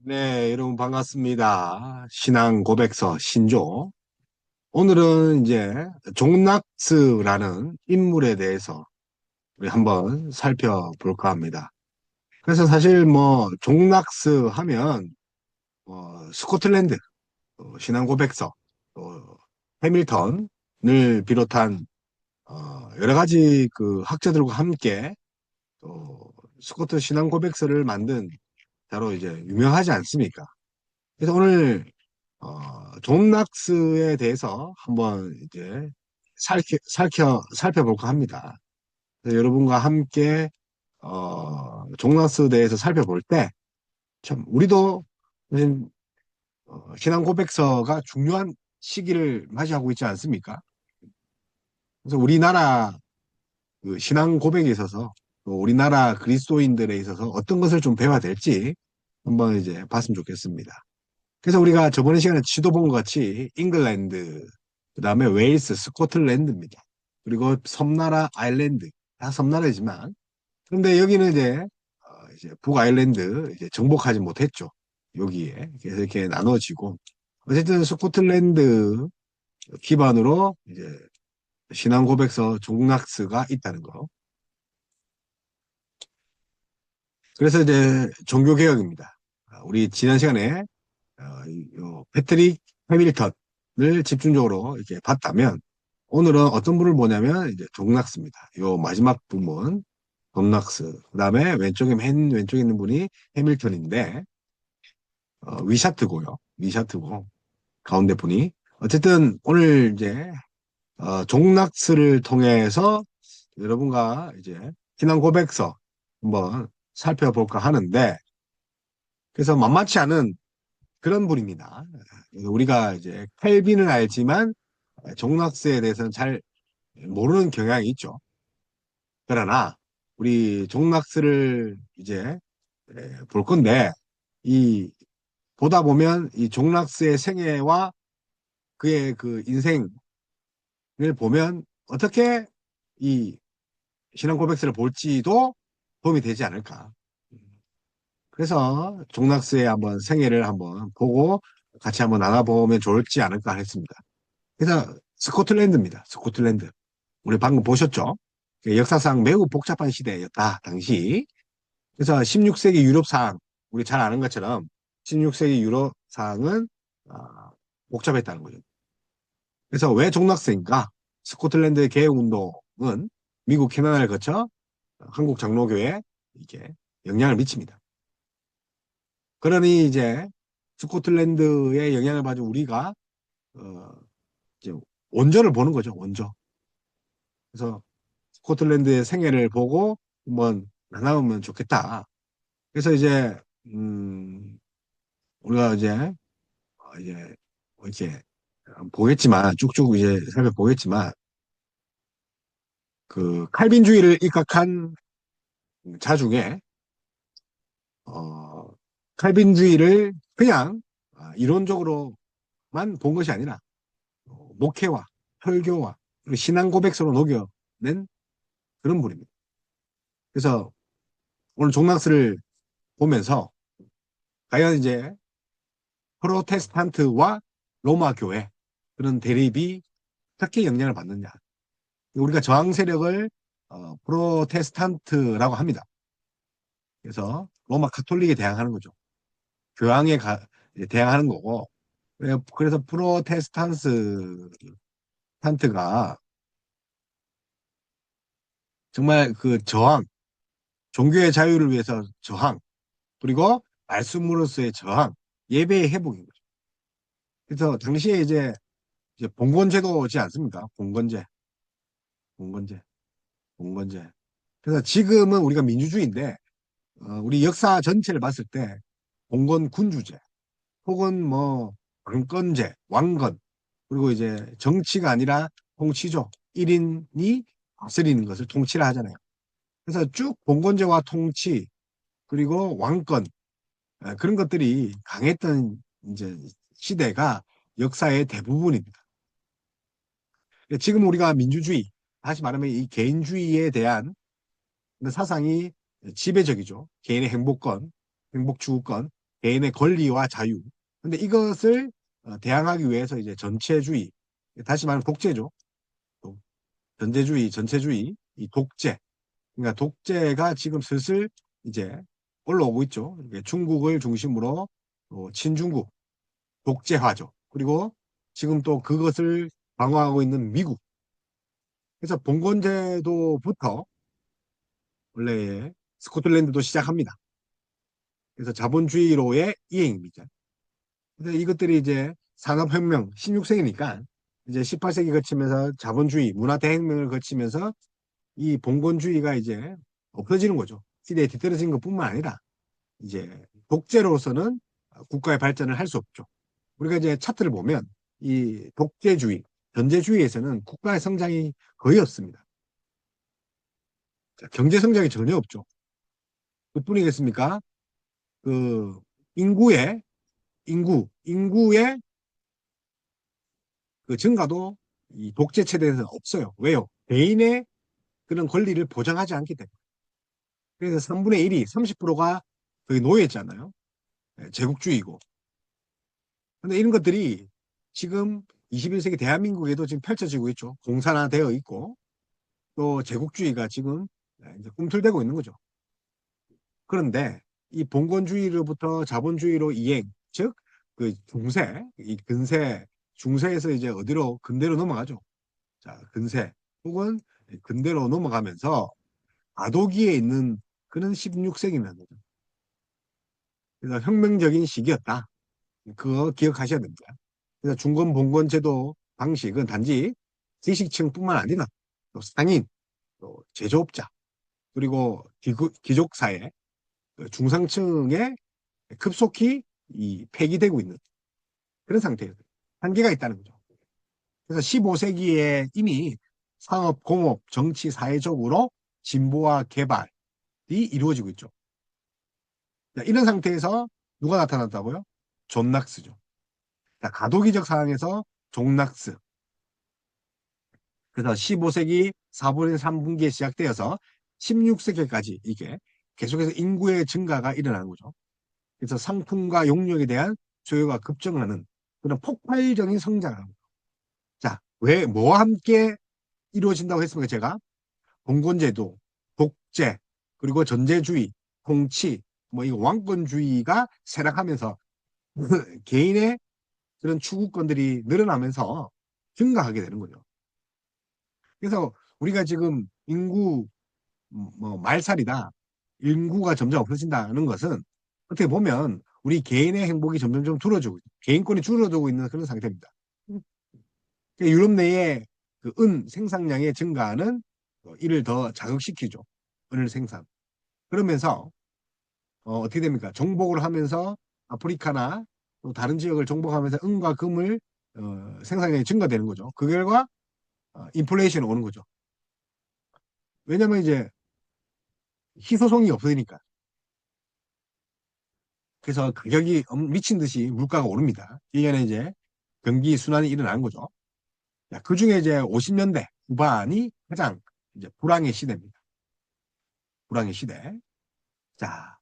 네, 여러분 반갑습니다. 신앙 고백서 신조. 오늘은 이제 종락스라는 인물에 대해서 우리 한번 살펴볼까 합니다. 그래서 사실 뭐 종락스 하면 스코틀랜드 신앙 고백서 또 해밀턴을 비롯한 여러 가지 그 학자들과 함께 또 스코트 신앙 고백서를 만든 자로 이제 유명하지 않습니까? 그래서 오늘 존 낙스에 대해서 한번 이제 살펴볼까 합니다. 그래서 여러분과 함께, 존 낙스에 대해서 살펴볼 때, 참, 우리도 사실, 신앙 고백서가 중요한 시기를 맞이하고 있지 않습니까? 그래서 우리나라 그 신앙 고백에 있어서, 또 우리나라 그리스도인들에 있어서 어떤 것을 좀 배워야 될지 한번 이제 봤으면 좋겠습니다. 그래서 우리가 저번에 시간에 지도 본 것 같이 잉글랜드, 그 다음에 웨일스, 스코틀랜드입니다. 그리고 섬나라 아일랜드, 다 섬나라이지만, 그런데 여기는 이제 북아일랜드 이제 정복하지 못했죠. 여기에. 그래서 이렇게 나눠지고, 어쨌든 스코틀랜드 기반으로 이제 신앙 고백서 종락스가 있다는 거. 그래서 이제 종교 개혁입니다. 우리 지난 시간에 요 패트릭 해밀턴을 집중적으로 이렇게 봤다면 오늘은 어떤 분을 보냐면 이제 존 낙스입니다. 요 마지막 부분 존 낙스. 그다음에 왼쪽에 맨 왼쪽에 있는 분이 해밀턴인데 위샤트고요. 위샤트고 가운데 분이 어쨌든 오늘 이제 존 낙스를 통해서 여러분과 이제 신앙 고백서 한번 살펴볼까 하는데 그래서 만만치 않은 그런 분입니다. 우리가 이제 켈빈을 알지만 종락스에 대해서는 잘 모르는 경향이 있죠. 그러나 우리 종락스를 이제 볼 건데 이 보다 보면 이 종락스의 생애와 그의 그 인생을 보면 어떻게 이 신앙 고백서를 볼지도 도움이 되지 않을까. 그래서 종락스의 한번 생애를 한번 보고 같이 한번 나눠보면 좋을지 않을까 했습니다. 그래서 스코틀랜드입니다. 스코틀랜드. 우리 방금 보셨죠? 역사상 매우 복잡한 시대였다, 당시. 그래서 16세기 유럽상, 우리 잘 아는 것처럼 16세기 유럽상은 복잡했다는 거죠. 그래서 왜 종락세인가? 스코틀랜드 개혁운동은 미국 캐나다를 거쳐 한국 장로교에 이게 영향을 미칩니다. 그러니 이제 스코틀랜드의 영향을 받은 우리가 어, 이제 원조를 보는 거죠, 원조. 그래서 스코틀랜드의 생애를 보고 한번 나눠보면 좋겠다. 그래서 이제 우리가 이제 이렇게 보겠지만 쭉쭉 이제 살펴보겠지만 그 칼빈주의를 입각한 자 중에 어 칼빈주의를 그냥 이론적으로만 본 것이 아니라 목회와 설교와 그리고 신앙 고백서로 녹여낸 그런 분입니다. 그래서 오늘 종락스를 보면서 과연 이제 프로테스탄트와 로마 교회 그런 대립이 어떻게 영향을 받느냐. 우리가 저항 세력을 프로테스탄트라고 합니다. 그래서 로마 카톨릭에 대항하는 거죠. 교황에 대항하는 거고. 그래서 프로테스탄트가 정말 그 저항, 종교의 자유를 위해서 저항, 그리고 말씀으로서의 저항, 예배의 회복인 거죠. 그래서 당시에 이제 봉건제도지 않습니까? 봉건제, 봉건제. 그래서 지금은 우리가 민주주의인데, 우리 역사 전체를 봤을 때, 봉건 군주제, 혹은 뭐, 왕건제, 왕건, 그리고 이제 정치가 아니라 통치죠. 1인이 다스리는 것을 통치를 하잖아요. 그래서 쭉 봉건제와 통치, 그리고 왕권, 그런 것들이 강했던 이제 시대가 역사의 대부분입니다. 지금 우리가 민주주의, 다시 말하면 이 개인주의에 대한 사상이 지배적이죠. 개인의 행복권, 행복 추구권. 개인의 권리와 자유. 근데 이것을 대항하기 위해서 이제 전체주의, 다시 말하면 독재죠. 또 전제주의, 전체주의, 이 독재. 그러니까 독재가 지금 슬슬 이제 올라오고 있죠. 이게 중국을 중심으로 친중국, 독재화죠. 그리고 지금 또 그것을 방어하고 있는 미국. 그래서 봉건제도부터 원래 스코틀랜드도 시작합니다. 그래서 자본주의로의 이행입니다. 그래서 이것들이 이제 산업혁명 16세기니까 이제 18세기 거치면서 자본주의, 문화대혁명을 거치면서 이 봉건주의가 이제 없어지는 거죠. 시대에 뒤떨어진 것뿐만 아니라 이제 독재로서는 국가의 발전을 할 수 없죠. 우리가 이제 차트를 보면 이 독재주의, 견제주의에서는 국가의 성장이 거의 없습니다. 경제 성장이 전혀 없죠. 그뿐이겠습니까? 그 인구의 인구의 그 증가도 이 독재 체제에서 없어요. 왜요? 개인의 그런 권리를 보장하지 않기 때문에. 그래서 3분의 1이 30%가 거의 노예잖아요. 제국주의고. 근데 이런 것들이 지금 21세기 대한민국에도 지금 펼쳐지고 있죠. 공산화되어 있고 또 제국주의가 지금 이제 꿈틀대고 있는 거죠. 그런데 이 봉건주의로부터 자본주의로 이행, 즉 그 중세, 이 근세, 중세에서 이제 어디로 근대로 넘어가죠. 자, 근세 혹은 근대로 넘어가면서 과도기에 있는 그런 16세기면 거죠. 그래서 혁명적인 시기였다. 그거 기억하셔야 됩니다. 그래서 중건 봉건 제도 방식은 단지 지식층뿐만 아니라 또 상인, 또 제조업자, 그리고 귀족 사회, 중상층에 급속히 이 폐기되고 있는 그런 상태예요. 한계가 있다는 거죠. 그래서 15세기에 이미 상업, 공업, 정치, 사회적으로 진보와 개발이 이루어지고 있죠. 이런 상태에서 누가 나타났다고요? 존 낙스죠. 가도기적 상황에서 존 낙스. 그래서 15세기 4분의 3분기에 시작되어서 16세기까지 이게 계속해서 인구의 증가가 일어나는 거죠. 그래서 상품과 용역에 대한 수요가 급증하는 그런 폭발적인 성장을 합니다. 자, 왜, 뭐와 함께 이루어진다고 했습니까, 제가? 봉건제도, 독재, 그리고 전제주의, 통치, 뭐, 이거 왕권주의가 쇠락하면서 개인의 그런 추구권들이 늘어나면서 증가하게 되는 거죠. 그래서 우리가 지금 인구, 뭐, 말살이다. 인구가 점점 없어진다는 것은 어떻게 보면 우리 개인의 행복이 점점 줄어들고, 개인권이 줄어들고 있는 그런 상태입니다. 유럽 내에 그 은 생산량의 증가는 이를 더 자극시키죠. 은을 생산. 그러면서 떻게 됩니까? 정복을 하면서 아프리카나 또 다른 지역을 정복하면서 은과 금을 생산량이 증가되는 거죠. 그 결과 인플레이션이 오는 거죠. 왜냐하면 이제 희소성이 없으니까. 그래서 가격이 미친 듯이 물가가 오릅니다. 이게 이제 경기 순환이 일어나는 거죠. 그 중에 이제 50년대 후반이 가장 이제 불황의 시대입니다. 불황의 시대. 자,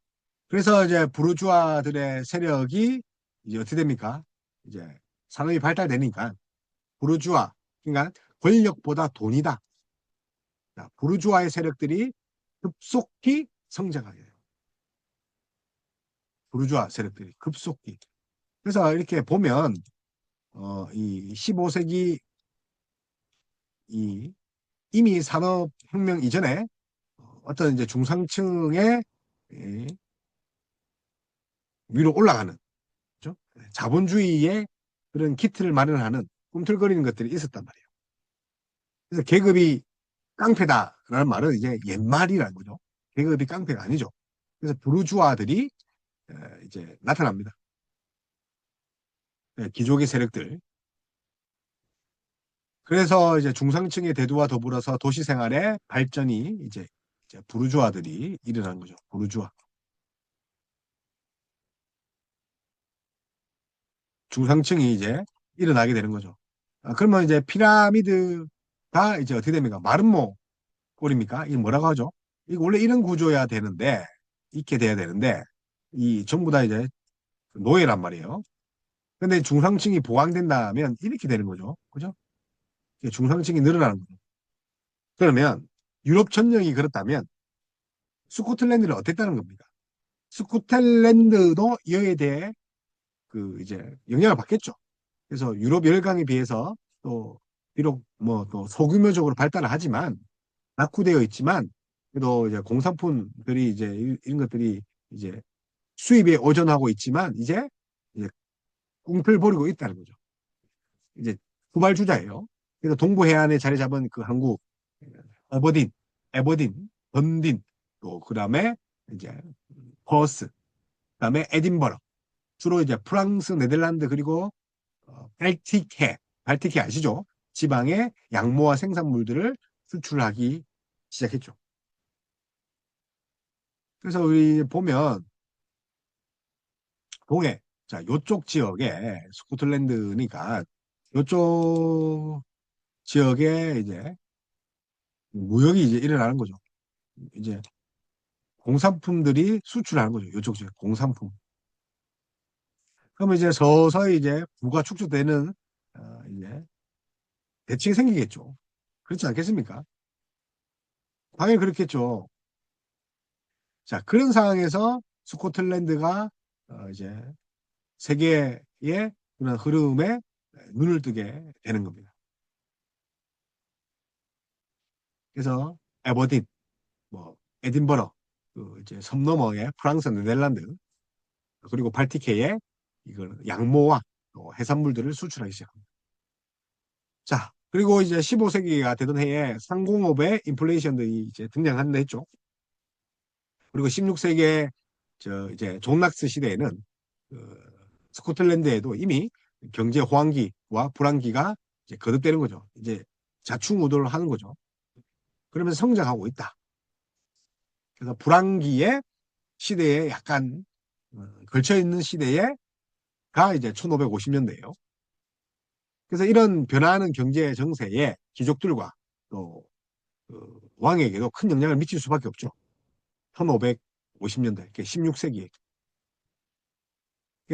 그래서 이제 부르주아들의 세력이 이제 어떻게 됩니까? 이제 산업이 발달되니까 부르주아, 그러니까 권력보다 돈이다. 자, 부르주아의 세력들이 급속히 성장하게 돼요. 부르주아 세력들이 급속히. 그래서 이렇게 보면 이 15세기 이 이미 산업혁명 이전에 어떤 이제 중상층의 위로 올라가는 그죠? 자본주의의 그런 기틀을 마련하는 꿈틀거리는 것들이 있었단 말이에요. 그래서 계급이 깡패다라는 말은 이제 옛말이라는 거죠. 계급이 깡패가 아니죠. 그래서 부르주아들이 이제 나타납니다. 귀족의 세력들. 그래서 이제 중상층의 대두와 더불어서 도시 생활의 발전이 이제 부르주아들이 일어난 거죠. 부르주아. 중상층이 이제 일어나게 되는 거죠. 그러면 이제 피라미드가 이제 어떻게 됩니까? 마름모 꼴입니까? 이게 뭐라고 하죠? 이거 원래 이런 구조여야 되는데, 있게 돼야 되는데, 이 전부 다 이제 노예란 말이에요. 근데 중상층이 보강된다면 이렇게 되는 거죠. 그죠? 중상층이 늘어나는 거죠. 그러면 유럽 전역이 그렇다면 스코틀랜드는 어땠다는 겁니까? 스코틀랜드도 이에 대해 그 이제 영향을 받겠죠. 그래서 유럽 열강에 비해서 또 비록 뭐 또 소규모적으로 발달을 하지만 낙후되어 있지만 그래도 이제 공산품들이 이제 이런 것들이 이제 수입에 오전하고 있지만 이제 꿈틀 버리고 있다는 거죠. 이제 후발주자예요. 그래서 동부 해안에 자리 잡은 그 항구 에버딘, 에버딘, 던딘 또 그다음에 이제 퍼스, 그다음에 에딘버러 주로 이제 프랑스, 네덜란드 그리고 발틱해 아시죠? 지방의 양모와 생산물들을 수출하기 시작했죠. 그래서 우리 보면 동해, 자, 요쪽 지역에 스코틀랜드니까 요쪽 지역에 이제 무역이 이제 일어나는 거죠. 이제 공산품들이 수출하는 거죠. 요쪽 지역 공산품. 그러면 이제 서서히 이제 부가 축소되는 이제 대책이 생기겠죠. 그렇지 않겠습니까? 당연히 그렇겠죠. 자, 그런 상황에서 스코틀랜드가 이제 세계의 그런 흐름에 눈을 뜨게 되는 겁니다. 그래서 에버딘, 뭐 에딘버러, 그 이제 섬 너머의 프랑스, 네덜란드 그리고 발티케에 이걸 양모와 또 해산물들을 수출하기 시작합니다. 자, 그리고 이제 15세기가 되던 해에 상공업의 인플레이션들이 이제 등장한다 했죠. 그리고 16세기에 저 이제 존 락스 시대에는 그 스코틀랜드에도 이미 경제 호황기와 불황기가 이제 거듭되는 거죠. 이제 자충우돌을 하는 거죠. 그러면서 성장하고 있다. 그래서 불황기의 시대에 약간 걸쳐 있는 시대에가 이제 1550년대예요. 그래서 이런 변화하는 경제 정세에 귀족들과 또그 왕에게도 큰 영향을 미칠 수밖에 없죠. 1550년대, 16세기에.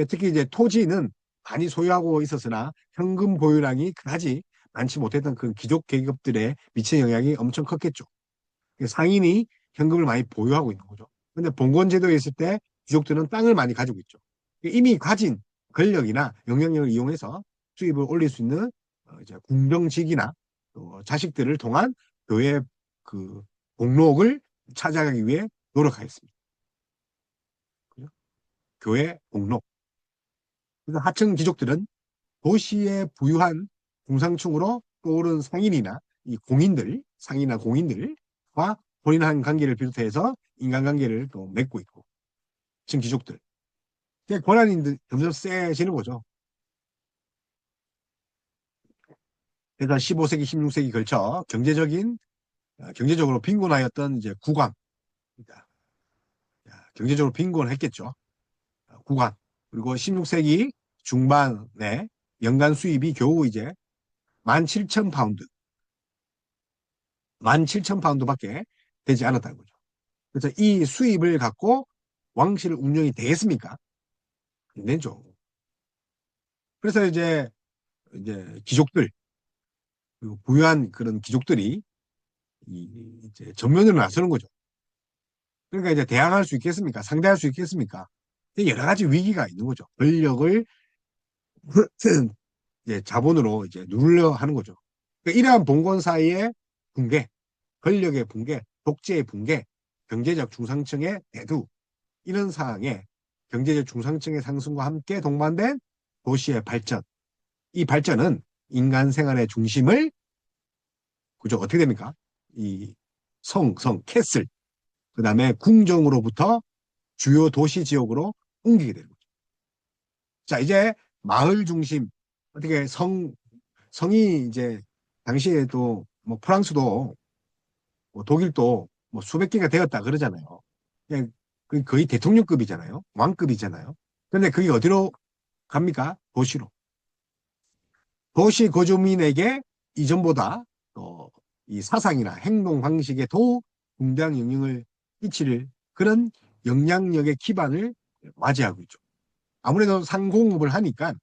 특히 이제 토지는 많이 소유하고 있었으나 현금 보유량이 그다지 많지 못했던 그 귀족 계급들의 미친 영향이 엄청 컸겠죠. 상인이 현금을 많이 보유하고 있는 거죠. 근데 봉건 제도에 있을 때 귀족들은 땅을 많이 가지고 있죠. 이미 가진 권력이나 영향력을 이용해서 수입을 올릴 수 있는 이제 궁정직이나 또 자식들을 통한 교회 그 목록을 찾아가기 위해 노력하였습니다. 그죠? 교회 목록. 그래서 하층 귀족들은 도시의 부유한 중상층으로 떠오른 상인이나 이 공인들, 상인이나 공인들과 혼인한 관계를 비롯해서 인간관계를 또 맺고 있고, 지금 귀족들. 권한이 점점 세지는 거죠. 그래서 15세기, 16세기 걸쳐 경제적으로 빈곤하였던 이제 국왕, 그러니까 경제적으로 빈곤했겠죠. 국왕. 그리고 16세기 중반에 연간 수입이 겨우 이제 17,000파운드, 17,000파운드밖에 되지 않았다는 거죠. 그래서 이 수입을 갖고 왕실 운영이 되겠습니까? 안 되죠. 그래서 이제 귀족들, 그리고 부유한 그런 귀족들이 이제 전면으로 나서는 거죠. 그러니까 이제 대항할 수 있겠습니까? 상대할 수 있겠습니까? 여러 가지 위기가 있는 거죠. 권력을 이제 자본으로 이제 누르려 하는 거죠. 그러니까 이러한 봉건 사이의 붕괴, 권력의 붕괴, 독재의 붕괴, 경제적 중상층의 대두 이런 상황에 경제적 중상층의 상승과 함께 동반된 도시의 발전. 이 발전은 인간 생활의 중심을 그죠 어떻게 됩니까? 이 캐슬, 그 다음에 궁정으로부터 주요 도시 지역으로 옮기게 되는 거죠. 자, 이제 마을 중심, 어떻게 성이 이제 당시에도 뭐 프랑스도 뭐 독일도 뭐 수백 개가 되었다 그러잖아요. 그냥 거의 대통령급이잖아요. 왕급이잖아요. 근데 그게 어디로 갑니까? 도시로. 도시 거주민에게 이전보다 이 사상이나 행동 방식에 더욱 중대한 영향을 끼칠 그런 영향력의 기반을 맞이하고 있죠. 아무래도 상공업을 하니까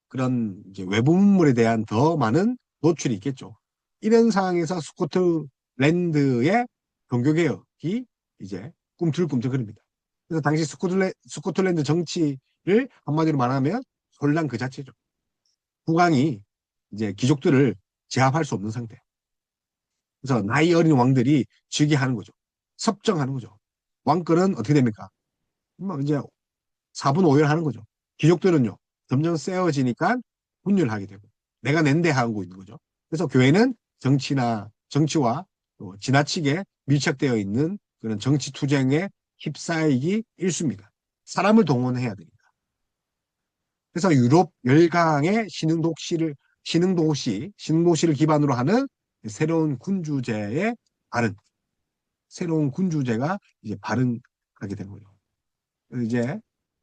그런 이제 외부 문물에 대한 더 많은 노출이 있겠죠. 이런 상황에서 스코틀랜드의 종교개혁이 이제 꿈틀꿈틀거립니다. 그래서 당시 스코틀랜드 정치를 한마디로 말하면 혼란 그 자체죠. 국왕이 이제 귀족들을 제압할 수 없는 상태. 그래서 나이 어린 왕들이 즉위하는 거죠. 섭정하는 거죠. 왕권은 어떻게 됩니까? 뭐 이제 4분 5열 하는 거죠. 귀족들은요, 점점 세워지니까 분열하게 되고, 내가 낸대 하고 있는 거죠. 그래서 교회는 정치와 또 지나치게 밀착되어 있는 그런 정치 투쟁에 휩싸이기 일쑤입니다. 사람을 동원해야 되니까. 그래서 유럽 열강의 신흥도시를 기반으로 하는 새로운 군주제의 발흥, 새로운 군주제가 이제 발흥하게 된 거죠. 이제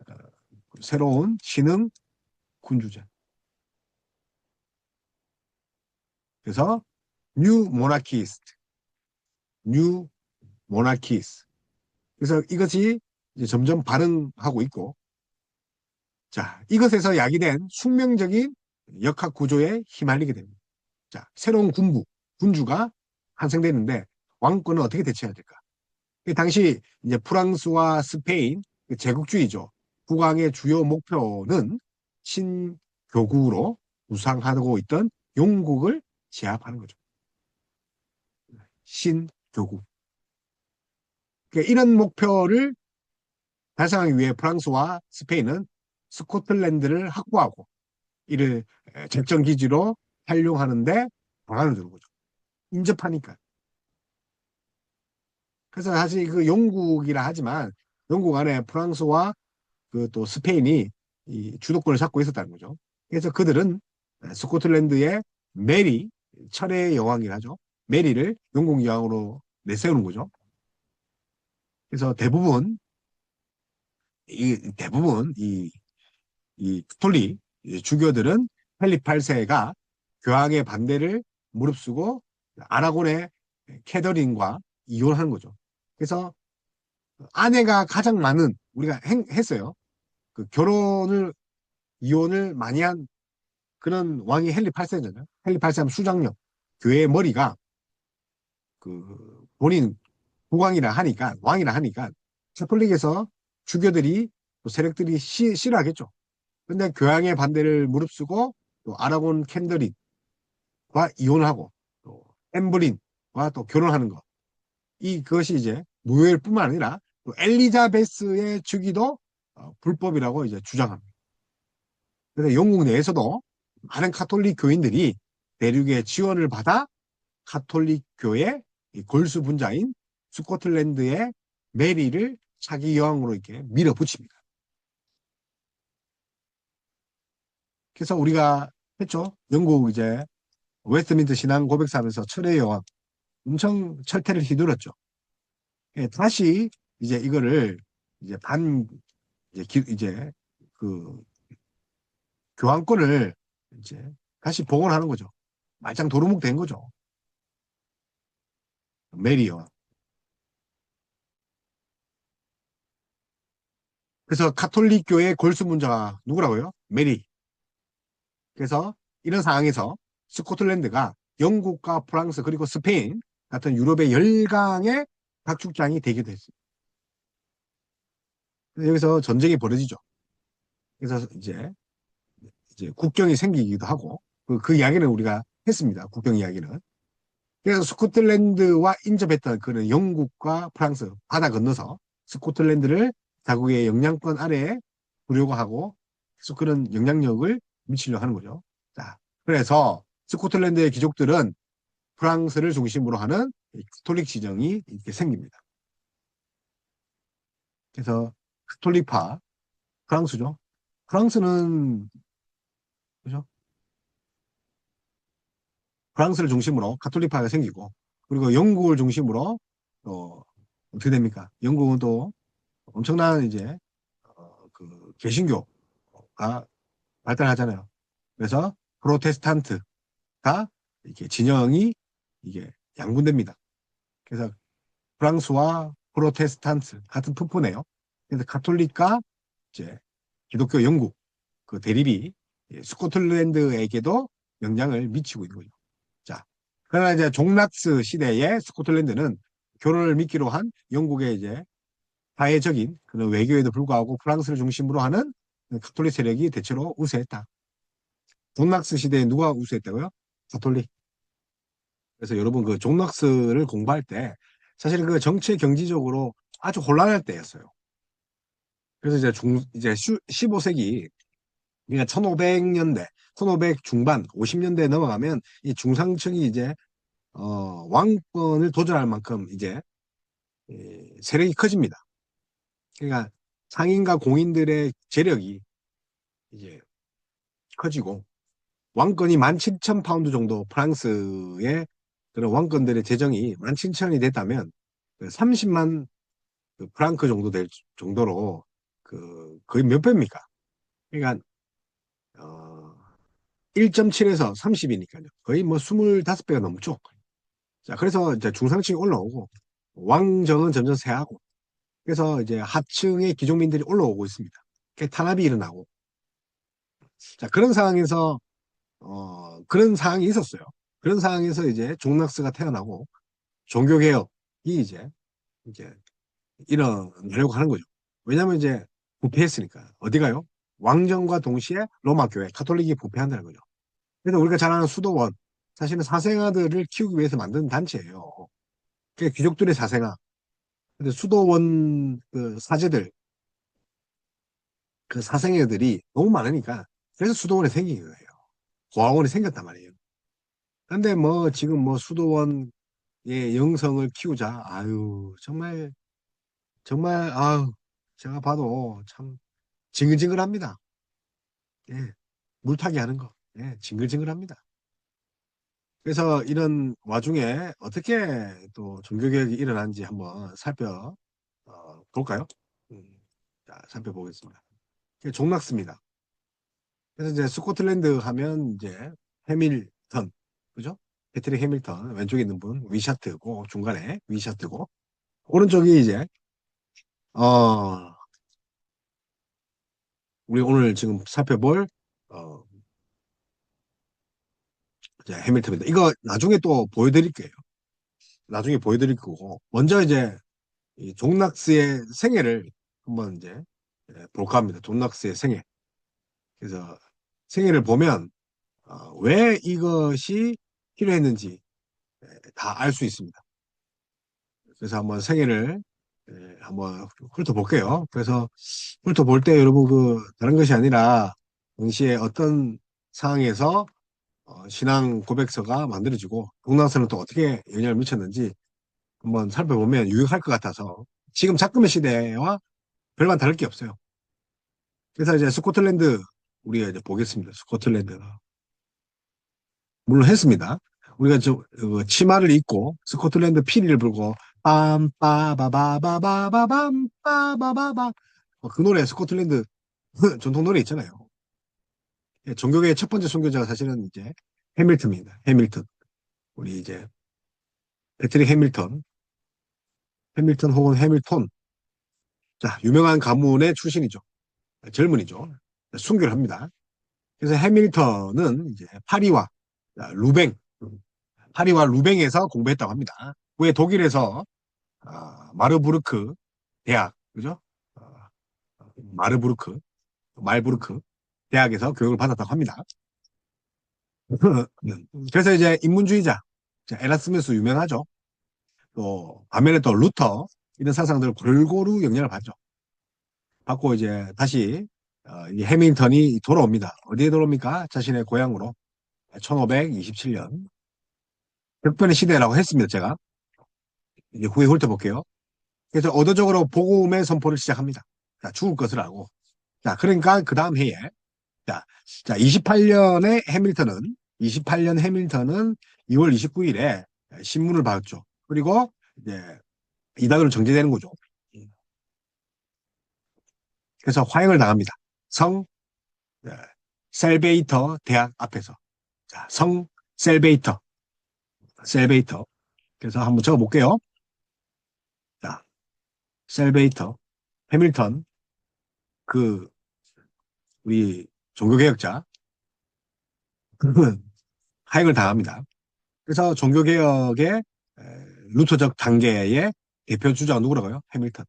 어, 새로운 신흥 군주제. 그래서 뉴 모나키스트, 뉴 모나키스. 그래서 이것이 이제 점점 발흥하고 있고, 자, 이것에서 야기된 숙명적인 역학 구조에 휘말리게 됩니다. 자, 새로운 군주가 탄생되는데 왕권은 어떻게 대체해야 될까? 당시 이제 프랑스와 스페인 그 제국주의죠. 국왕의 주요 목표는 신교구로 우상하고 있던 영국을 제압하는 거죠. 신교구. 그러니까 이런 목표를 달성하기 위해 프랑스와 스페인은 스코틀랜드를 확보하고 이를 작전 기지로 활용하는데 방안을 두는 거죠. 인접하니까. 그래서 사실 그 영국이라 하지만 영국 안에 프랑스와 그 또 스페인이 이 주도권을 잡고 있었다는 거죠. 그래서 그들은 스코틀랜드의 메리, 철의 여왕이라 하죠. 메리를 영국 여왕으로 내세우는 거죠. 그래서 대부분 이 스톨리 주교들은 헨리 8세가 교황의 반대를 무릅쓰고 아라곤의 캐더린과 이혼하는 거죠. 그래서 아내가 가장 많은 우리가 했어요. 그 이혼을 많이 한 그런 왕이 헨리 8세잖아요. 헨리 8세 하면 수장력. 교회의 머리가 그 본인 왕이라 하니까 카톨릭에서 주교들이 또 세력들이 싫어하겠죠. 근데 교황의 반대를 무릅쓰고 또 아라곤 캔더린과 이혼을 하고 또 엠블린과 또 결혼하는 것. 그것이 이제 무효일 뿐만 아니라 또 엘리자베스의 주기도 불법이라고 이제 주장합니다. 그래서 영국 내에서도 많은 카톨릭 교인들이 대륙의 지원을 받아 카톨릭 교회 골수 분자인 스코틀랜드의 메리를 차기 여왕으로 이렇게 밀어붙입니다. 그래서 우리가 했죠. 영국 이제 웨스트민트 신앙 고백사하면서 철의 여왕 엄청 철퇴를 휘둘렀죠. 예, 다시 이제 이거를 이제 이제 그 교황권을 이제 다시 복원하는 거죠. 말짱 도루묵 된 거죠. 메리와. 그래서 카톨릭 교회 골수 문자가 누구라고요? 메리. 그래서 이런 상황에서 스코틀랜드가 영국과 프랑스 그리고 스페인 같은 유럽의 열강의 각축장이 되기도 했습니다. 여기서 전쟁이 벌어지죠. 그래서 이제 국경이 생기기도 하고 그 이야기는 우리가 했습니다. 국경 이야기는. 그래서 스코틀랜드와 인접했던 그런 영국과 프랑스 바다 건너서 스코틀랜드를 자국의 영향권 아래에 두려고 하고 계속 그런 영향력을 미치려고 하는 거죠. 자, 그래서 스코틀랜드의 귀족들은 프랑스를 중심으로 하는 카톨릭 지정이 이렇게 생깁니다. 그래서 카톨릭파 프랑스죠. 프랑스는 그죠? 프랑스를 중심으로 카톨릭파가 생기고 그리고 영국을 중심으로 또 어떻게 됩니까? 영국은 또 엄청난 이제 그 개신교가 발달하잖아요. 그래서 프로테스탄트가 이렇게 진영이 이게 양분됩니다. 그래서 프랑스와 프로테스탄트 같은 푸푸네요. 그래서 가톨릭과 이제 기독교 영국 그 대립이 스코틀랜드에게도 영향을 미치고 있는 거죠. 자, 그러나 이제 종락스 시대에 스코틀랜드는 교론을 미끼로 한 영국의 이제 사회적인 그런 외교에도 불구하고 프랑스를 중심으로 하는 가톨릭 세력이 대체로 우세했다. 종락스 시대에 누가 우세했다고요? 가톨릭. 그래서 여러분 그 종락스를 공부할 때 사실은 그 정치 경제적으로 아주 혼란할 때였어요. 그래서 이제 15세기 그러니까 1500년대, 1500 중반, 50년대 넘어가면 이 중상층이 이제 왕권을 도전할 만큼 이제 세력이 커집니다. 그러니까 상인과 공인들의 재력이 이제 커지고 왕권이 17,000파운드 정도 프랑스의 그런 왕권들의 재정이 17,000이 됐다면 30만 그 프랑크 정도 될 정도로 그 거의 몇 배입니까? 그러니까 1.7에서 30이니까요. 거의 뭐 25배가 넘죠. 자, 그래서 이제 중상층이 올라오고 왕정은 점점 쇠하고 그래서 이제 하층의 기종민들이 올라오고 있습니다. 탄압이 일어나고 자, 그런 상황이 있었어요. 그런 상황에서 이제 종락스가 태어나고 종교개혁이 이제 일어나려고 하는 거죠. 왜냐하면 이제 부패했으니까. 어디가요? 왕정과 동시에 로마 교회, 카톨릭이 부패한다는 거죠. 그래서 우리가 잘 아는 수도원, 사실은 사생아들을 키우기 위해서 만든 단체예요. 그게 귀족들의 사생아. 근데 수도원 그 사제들, 그 사생애들이 너무 많으니까 그래서 수도원이 생긴 거예요. 고아원이 생겼단 말이에요. 근데 뭐 지금 뭐 수도원의 영성을 키우자. 아유, 정말, 정말, 아유, 제가 봐도 참 징글징글합니다. 예, 물타기 하는 거. 예, 징글징글합니다. 그래서 이런 와중에 어떻게 또 종교개혁이 일어난지 한번 볼까요? 음, 자, 살펴보겠습니다. 종락스입니다. 그래서 이제 스코틀랜드 하면 이제 해밀턴, 그죠? 패트릭 해밀턴, 왼쪽에 있는 분, 위샤트고, 중간에 위샤트고, 오른쪽이 이제, 어, 우리 오늘 지금 살펴볼, 어, 이제 해밀턴입니다. 이거 나중에 또 보여드릴게요. 나중에 보여드릴 거고, 먼저 이제 이 존낙스의 생애를 한번 이제 볼까 합니다. 존낙스의 생애. 그래서 생애를 보면, 왜 이것이 필요했는지 다 알 수 있습니다. 그래서 한번 생애를 한번 훑어볼게요. 그래서 훑어볼 때 여러분 다른 것이 아니라 당시에 어떤 상황에서 신앙 고백서가 만들어지고 동남아선은 또 어떻게 영향을 미쳤는지 한번 살펴보면 유익할 것 같아서 지금 작금의 시대와 별반 다를 게 없어요. 그래서 이제 스코틀랜드 우리가 이제 보겠습니다. 스코틀랜드 물론 했습니다. 우리가 치마를 입고 스코틀랜드 피리를 불고 빰빠바바바바밤 빠바바바 그 노래 스코틀랜드 전통 노래 있잖아요. 예, 종교계의 첫 번째 선교자가 사실은 이제 해밀턴입니다. 해밀턴. 우리 이제 패트릭 해밀턴 혹은 해밀턴. 자, 유명한 가문의 출신이죠. 젊은이죠. 순교를 합니다. 그래서 해밀턴은 이제 루뱅, 파리와 루뱅에서 공부했다고 합니다. 후에 독일에서 마르부르크 대학, 그죠? 어, 마르부르크, 말부르크 대학에서 교육을 받았다고 합니다. 그래서 이제 인문주의자, 에라스무스 유명하죠. 또 반면에 또 루터 이런 사상들 골고루 영향을 받죠. 받고 이제 다시 이 해밀턴이 돌아옵니다. 어디에 돌아옵니까? 자신의 고향으로 1527년 격변의 시대라고 했습니다. 제가 이제 후에 훑어볼게요. 그래서 의도적으로 복음의 선포를 시작합니다. 자, 죽을 것을 알고. 자, 그러니까 그 다음 해에 자, 28년 해밀턴은 2월 29일에 신문을 봤죠. 그리고 이제 이단으로 정제되는 거죠. 그래서 화형을 당합니다. 성 네, 셀베이터 대학 앞에서. 자, 성 셀베이터, 셀베이터. 그래서 한번 적어볼게요. 자, 셀베이터, 해밀턴, 그 우리 종교개혁자, 그는 하행을 당합니다. 그래서 종교개혁의 루터적 단계의 대표 주자가 누구라고요? 해밀턴.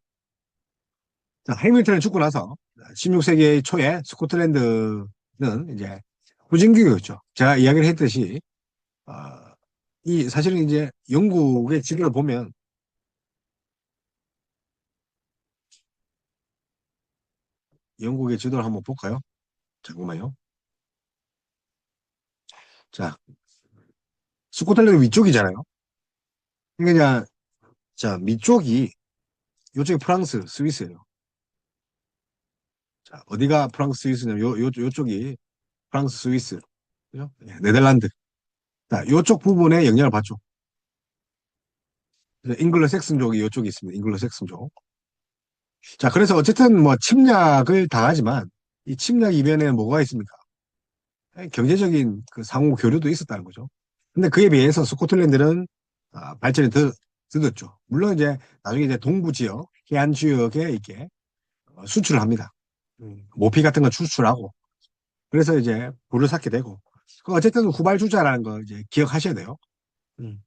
자, 해밀턴을 죽고 나서 16세기 초에 스코틀랜드는 이제 후진국이었죠. 제가 이야기를 했듯이 이 사실은 이제 영국의 지도를 보면 영국의 지도를 한번 볼까요? 잠깐만요. 자, 스코틀랜드 위쪽이잖아요. 그러니까 자 밑쪽이 요쪽이 프랑스, 스위스예요. 자, 어디가 프랑스, 스위스냐면 요쪽이 프랑스, 스위스, 그죠? 예, 네덜란드. 자, 요쪽 부분에 영향을 받죠. 그래서 잉글로 색슨족이 요쪽에 있습니다. 잉글로 색슨족. 자, 그래서 어쨌든 뭐 침략을 당하지만 이 침략 이면에는 뭐가 있습니까? 경제적인 그 상호 교류도 있었다는 거죠. 근데 그에 비해서 스코틀랜드는 발전이 더 늦었죠. 물론 이제 나중에 이제 동부 지역, 해안 지역에 이렇게 수출을 합니다. 모피 같은 거 수출하고 그래서 이제 불을 삭게 되고 그 어쨌든 후발주자라는 거 이제 기억하셔야 돼요. 음,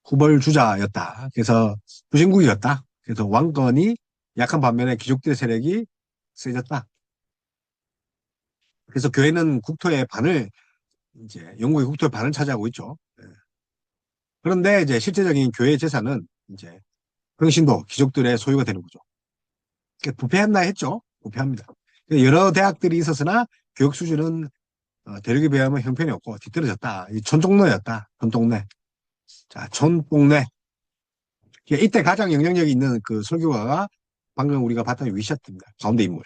후발주자였다. 그래서 부진국이었다. 그래서 왕권이 약한 반면에 귀족들의 세력이 세졌다. 그래서 교회는 국토의 반을 이제 영국의 국토의 반을 차지하고 있죠. 예. 그런데 이제 실제적인 교회 재산은 이제 평신도 귀족들의 소유가 되는 거죠. 그러니까 부패했나 했죠. 부패합니다. 여러 대학들이 있었으나 교육 수준은 대륙에 비하면 형편이 없고 뒤떨어졌다. 이 촌동네였다. 촌동네. 자, 촌동네. 이때 가장 영향력이 있는 그 설교가가 방금 우리가 봤던 위샤트입니다. 가운데 인물.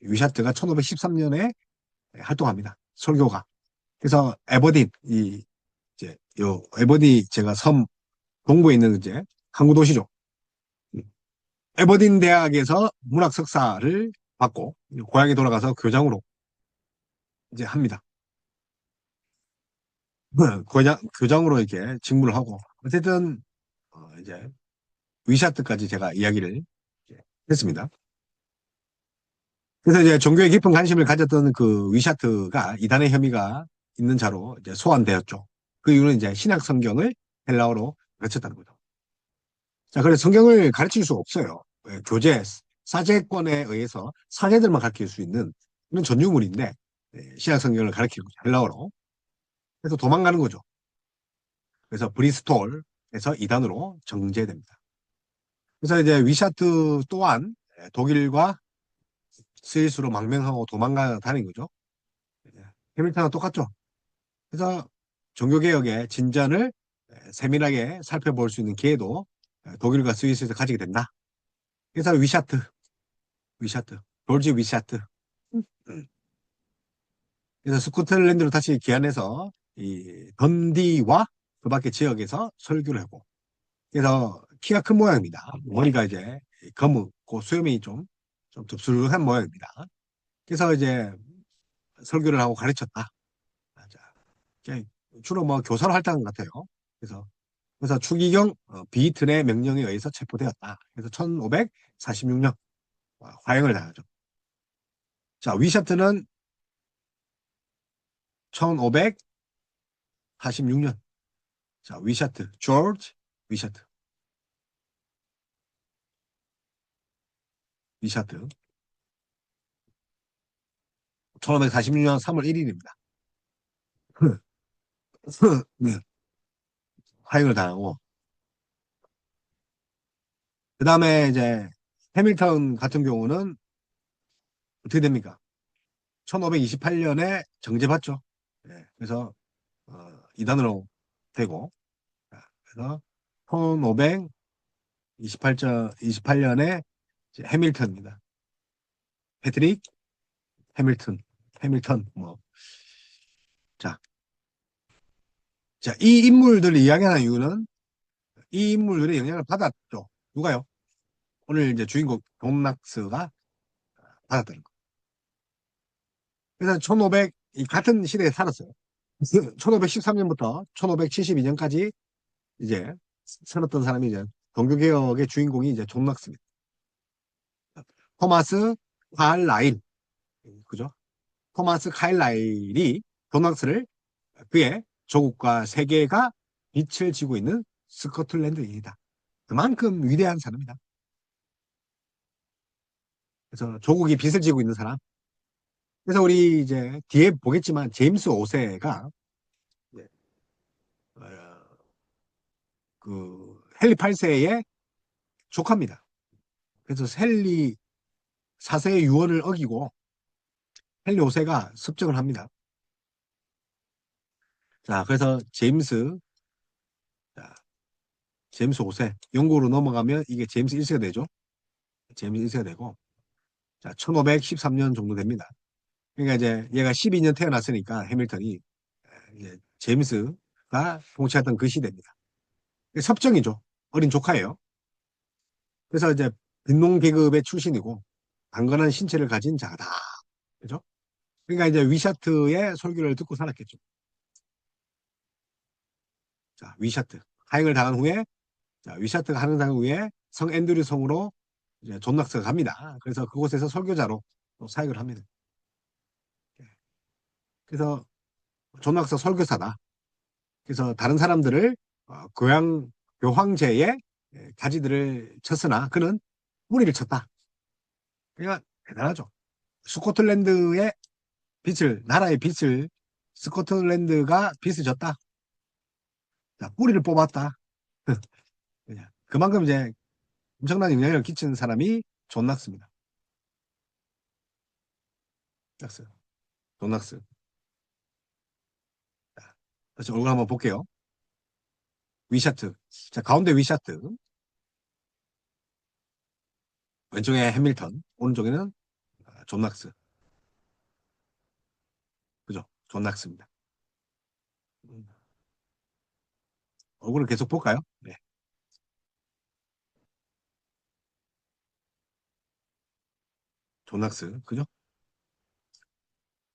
위샤트가 1513년에 활동합니다. 설교가. 그래서 에버딘, 이, 이제, 요, 에버딘 제가 섬 동부에 있는 이제 항구 도시죠. 에버딘 대학에서 문학 석사를 받고 고향에 돌아가서 교장으로 이제 합니다. 교장으로 이렇게 직무를 하고 어쨌든 이제 위샤트까지 제가 이야기를 이제 했습니다. 그래서 이제 종교에 깊은 관심을 가졌던 그 위샤트가 이단의 혐의가 있는 자로 이제 소환되었죠. 그 이유는 이제 신약 성경을 헬라어로 가르쳤다는 거죠. 자, 그래서 성경을 가르칠 수 없어요. 교재, 사제권에 의해서 사제들만 가르칠 수 있는 그런 전유물인데 신약 성경을 가르치는 거죠. 헬라어로. 그래서 도망가는 거죠. 그래서 브리스톨에서 이단으로 정제됩니다. 그래서 이제 위샤트 또한 독일과 스위스로 망명하고 도망가다는 거죠. 해밀턴과 똑같죠. 그래서 종교개혁의 진전을 세밀하게 살펴볼 수 있는 기회도 독일과 스위스에서 가지게 된다. 그래서 위샤트, 졸지 위샤트. 음. 그래서 스코틀랜드로 다시 귀환해서 이 던디와 그 밖의 지역에서 설교를 하고 그래서 키가 큰 모양입니다. 머리가 이제 검고 수염이 좀 덥수룩한 모양입니다. 그래서 이제 설교를 하고 가르쳤다. 자, 주로 뭐 교사로 활동한 것 같아요. 그래서 추기경 비튼의 명령에 의해서 체포되었다. 그래서 1546년 화형을 당하죠. 자, 위샤트는 1546년. 자, 위샤트, 조지 위샤트, 위샤트. 1546년 3월 1일입니다. 네, 화형을 당하고 그 다음에 이제 해밀턴 같은 경우는 어떻게 됩니까? 1528년에 정제받죠. 예, 그래서 이단으로 되고 그래서 1528년에 해밀턴입니다. 패트릭 해밀턴, 해밀턴 뭐 자, 자, 이 인물들을 이야기하는 이유는 이 인물들의 영향을 받았죠. 누가요? 오늘 이제 주인공 돈 낙스가 받았다는 거. 그래서 1500, 이 같은 시대에 살았어요. 1513년부터 1572년까지 이제 살았던 사람이 이제 종교개혁의 주인공이 이제 존 낙스입니다. 토마스 칼라일. 그죠? 토마스 카일라일이 존낙스를 그의 조국과 세계가 빛을 지고 있는 스코틀랜드인이다. 그만큼 위대한 사람이다. 그래서 조국이 빛을 지고 있는 사람. 그래서 우리 이제 뒤에 보겠지만 제임스 5세가 그 헨리 8세의 조카입니다. 그래서 헨리 4세의 유언을 어기고 헨리 5세가 습정을 합니다. 자, 그래서 자, 제임스 5세 영국으로 넘어가면 이게 제임스 1세가 되죠. 제임스 1세가 되고 자, 1513년 정도 됩니다. 그러니까 이제 얘가 12년 태어났으니까 해밀턴이 이제 제임스가 통치했던 그 시대입니다. 섭정이죠. 어린 조카예요. 그래서 이제 빈농 계급의 출신이고 강건한 신체를 가진 자다. 그죠? 그러니까 이제 위샤트의 설교를 듣고 살았겠죠. 자, 위샤트. 하행을 당한 후에 자, 위샤트가 하는 당 후에 성 앤드류 성으로 이제 존 낙스가 갑니다. 그래서 그곳에서 설교자로 또 사역을 합니다. 그래서 존 낙스가 설교사다. 그래서 다른 사람들을 교황제의 가지들을 쳤으나 그는 뿌리를 쳤다. 그러니까 대단하죠. 스코틀랜드의 나라의 빛을 스코틀랜드가 빛을 줬다. 자, 뿌리를 뽑았다. 그만큼 이제 엄청난 영향을 끼치는 사람이 존 낙스입니다. 낙스, 존 낙스. 자, 다시 얼굴 한번 볼게요. 위샤트. 자, 가운데 위샤트. 왼쪽에 해밀턴. 오른쪽에는 존 낙스. 그죠? 존 낙스입니다. 음, 얼굴을 계속 볼까요? 네. 존 낙스. 그죠?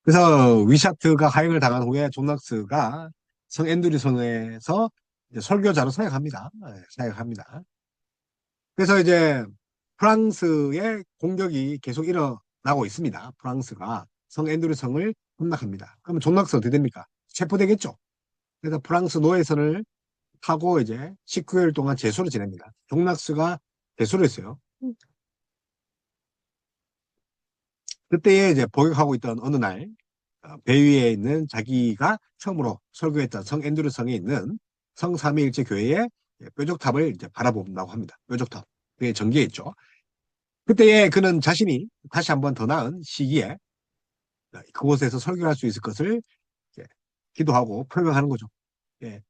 그래서 위샤트가 하행을 당한 후에 존 낙스가 성 앤드류 성에서 이제 설교자로 사역합니다. 네, 사역합니다. 그래서 이제 프랑스의 공격이 계속 일어나고 있습니다. 프랑스가 성 앤드류 성을 함락합니다. 그러면 존 낙스 어떻게 됩니까? 체포되겠죠. 그래서 프랑스 노예선을 타고 이제 19일 동안 제소를 지냅니다. 존 낙스가 제소를 했어요. 그때에 이제 복역하고 있던 어느 날 배 위에 있는 자기가 처음으로 설교했던 성 앤드류 성에 있는 성 삼위일체 교회의 뾰족탑을 이제 바라본다고 합니다. 뾰족탑. 그게 전기에 있죠. 그때에 그는 자신이 다시 한번 더 나은 시기에 그곳에서 설교할 수 있을 것을 기도하고 표명하는 거죠. 예.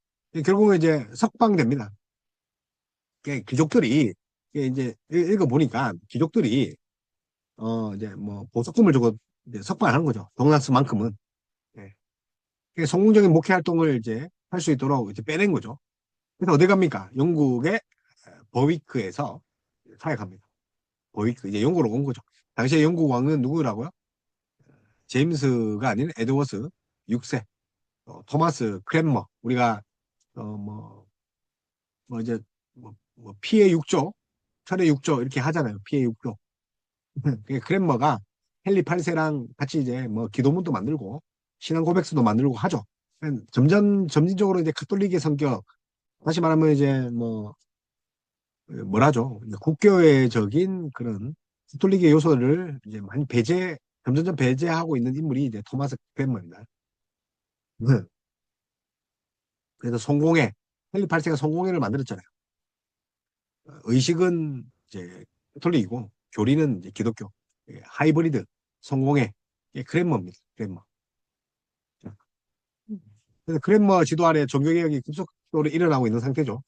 결국은 이제 석방됩니다. 귀족들이 이제 읽어보니까 귀족들이 이제 뭐 보석금을 주고 이제 석방하는 거죠. 동락스만큼은. 성공적인 목회 활동을 이제 할 수 있도록 이제 빼낸 거죠. 그래서 어디 갑니까? 영국의 버위크에서 사역합니다. 버위크 이제 영국으로 온 거죠. 당시에 영국 왕은 누구라고요? 제임스가 아닌 에드워스 6세, 토마스 크랜머. 우리가 뭐 이제 뭐 피해 6조, 철의 6조 이렇게 하잖아요. 피해 6조. 크랜머가 헨리 8세랑 같이 이제 뭐 기도문도 만들고 신앙 고백서도 만들고 하죠. 점진적으로 이제 카톨릭의 성격, 다시 말하면 이제 뭐라죠? 국교회적인 그런 카톨릭의 요소를 이제 많이 점점점 배제하고 있는 인물이 이제 토마스 크랜머입니다. 네. 그래서 헨리 8세가 성공회를 만들었잖아요. 의식은 이제 카톨릭이고 교리는 이제 기독교. 하이브리드 성공회 크랜머입니다. 크랜머. 그래서 그랜머 지도 아래 종교개혁이 급속도로 일어나고 있는 상태죠.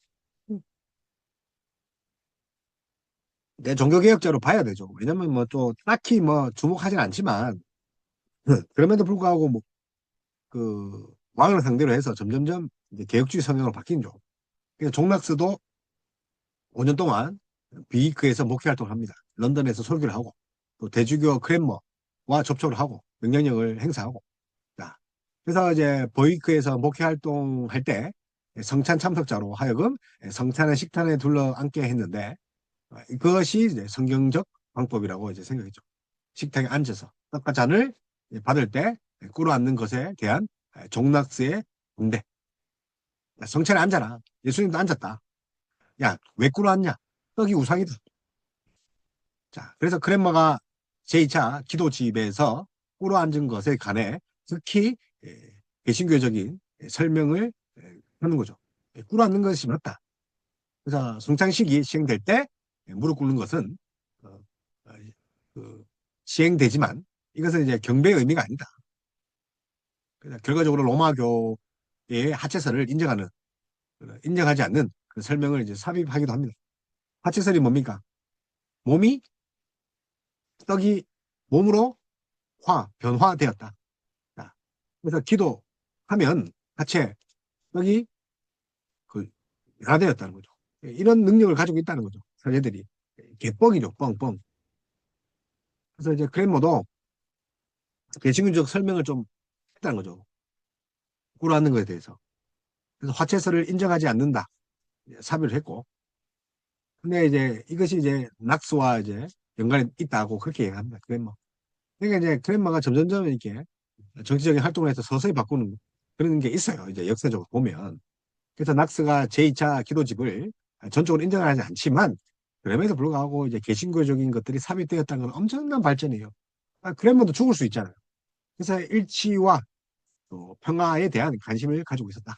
내 종교개혁자로 봐야 되죠. 왜냐면 뭐 또 딱히 뭐 주목하진 않지만 그럼에도 불구하고 뭐 그 왕을 상대로 해서 점점점 이제 개혁주의 성향으로 바뀐죠. 그래서 존 낙스도 5년 동안 비이크에서 목회 활동을 합니다. 런던에서 설교를 하고 또 대주교 크랜머와 접촉을 하고 영향력을 행사하고 자, 그래서 이제 보이크에서 목회 활동할 때 성찬 참석자로 하여금 성찬의 식단에 둘러앉게 했는데 그것이 이제 성경적 방법이라고 이제 생각했죠. 식탁에 앉아서 떡과 잔을 받을 때 꿇어앉는 것에 대한 종락스의 반대. 성찬에 앉아라. 예수님도 앉았다. 야, 왜 꿇어앉냐? 떡이 우상이다. 자, 그래서 크렘마가 제2차 기도집에서 꿇어앉은 것에 관해 특히 개신교적인 설명을 하는 거죠. 꿇어앉는 것이 맞다. 그래서 성찬식이 시행될 때 무릎 꿇는 것은 어, 어, 그 시행되지만 이것은 이제 경배의 의미가 아니다. 그래서 결과적으로 로마교의 하체설을 인정하지 않는 그 설명을 이제 삽입하기도 합니다. 하체설이 뭡니까? 몸이 떡이 몸으로 변화되었다. 자, 그래서 기도하면 하체 떡이 그 변화되었다는 거죠. 이런 능력을 가지고 있다는 거죠. 사제들이 개뻥이죠, 뻥뻥. 그래서 이제 그랜모도 개신교적 설명을 좀 했다는 거죠. 꿇어앉는 것에 대해서. 그래서 화채설을 인정하지 않는다. 삽입을 했고. 근데 이제 이것이 이제 낙스와 이제 연관이 있다고 그렇게 얘기합니다. 그랜머. 그러니까 이제 그랜머가 점점점 이렇게 정치적인 활동을 해서 서서히 바꾸는 그런 게 있어요. 이제 역사적으로 보면. 그래서 낙스가 제2차 기도집을 전적으로 인정하지 않지만 그럼에도 불구하고 이제 개신교적인 것들이 삽입되었다는 건 엄청난 발전이에요. 그랜머도 죽을 수 있잖아요. 그래서 일치와 또 평화에 대한 관심을 가지고 있었다.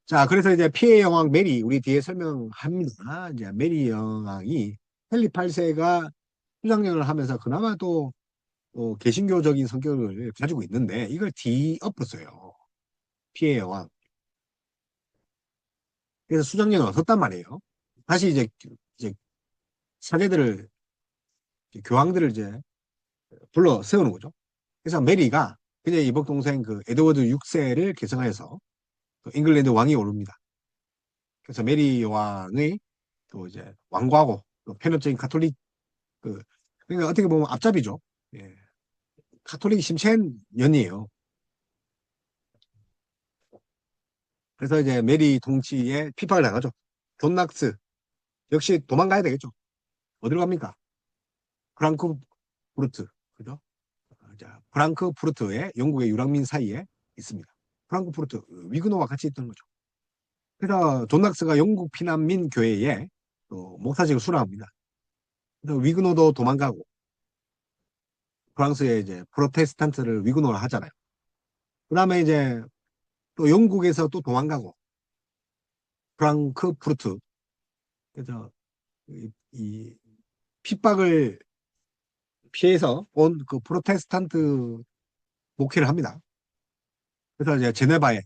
자, 그래서 이제 피해 여왕 메리, 우리 뒤에 설명합니다. 이제 메리 여왕이 헨리 8세가 수장령을 하면서 그나마 또 개신교적인 성격을 가지고 있는데 이걸 뒤엎었어요. 피해 여왕. 그래서 수장령을 얻었단 말이에요. 다시 이제 사제들을, 교황들을 이제 불러 세우는 거죠. 그래서 메리가 그냥 이복 동생 그 에드워드 6세를 계승하여서 잉글랜드 왕이 오릅니다. 그래서 메리 여왕의 또 이제 왕과고 또 편협적인 카톨릭 그 그러니까 어떻게 보면 앞잡이죠. 예. 카톨릭 심첸 년이에요. 그래서 이제 메리 통치에 핍박을 당하죠. 존 낙스 역시 도망가야 되겠죠. 어디로 갑니까? 프랑크푸르트, 그죠? 자, 프랑크푸르트에 영국의 유랑민 사이에 있습니다. 프랑크푸르트 위그노와 같이 있던 거죠. 그래서 존 낙스가 영국 피난민 교회에 또 목사직을 수락합니다. 그래서 위그노도 도망가고 프랑스에 이제 프로테스탄트를 위그노를 하잖아요. 그다음에 이제 또 영국에서 또 도망가고 프랑크푸르트 그래서 이 핍박을 피해서 온 그 프로테스탄트 목회를 합니다. 그래서 이제 제네바에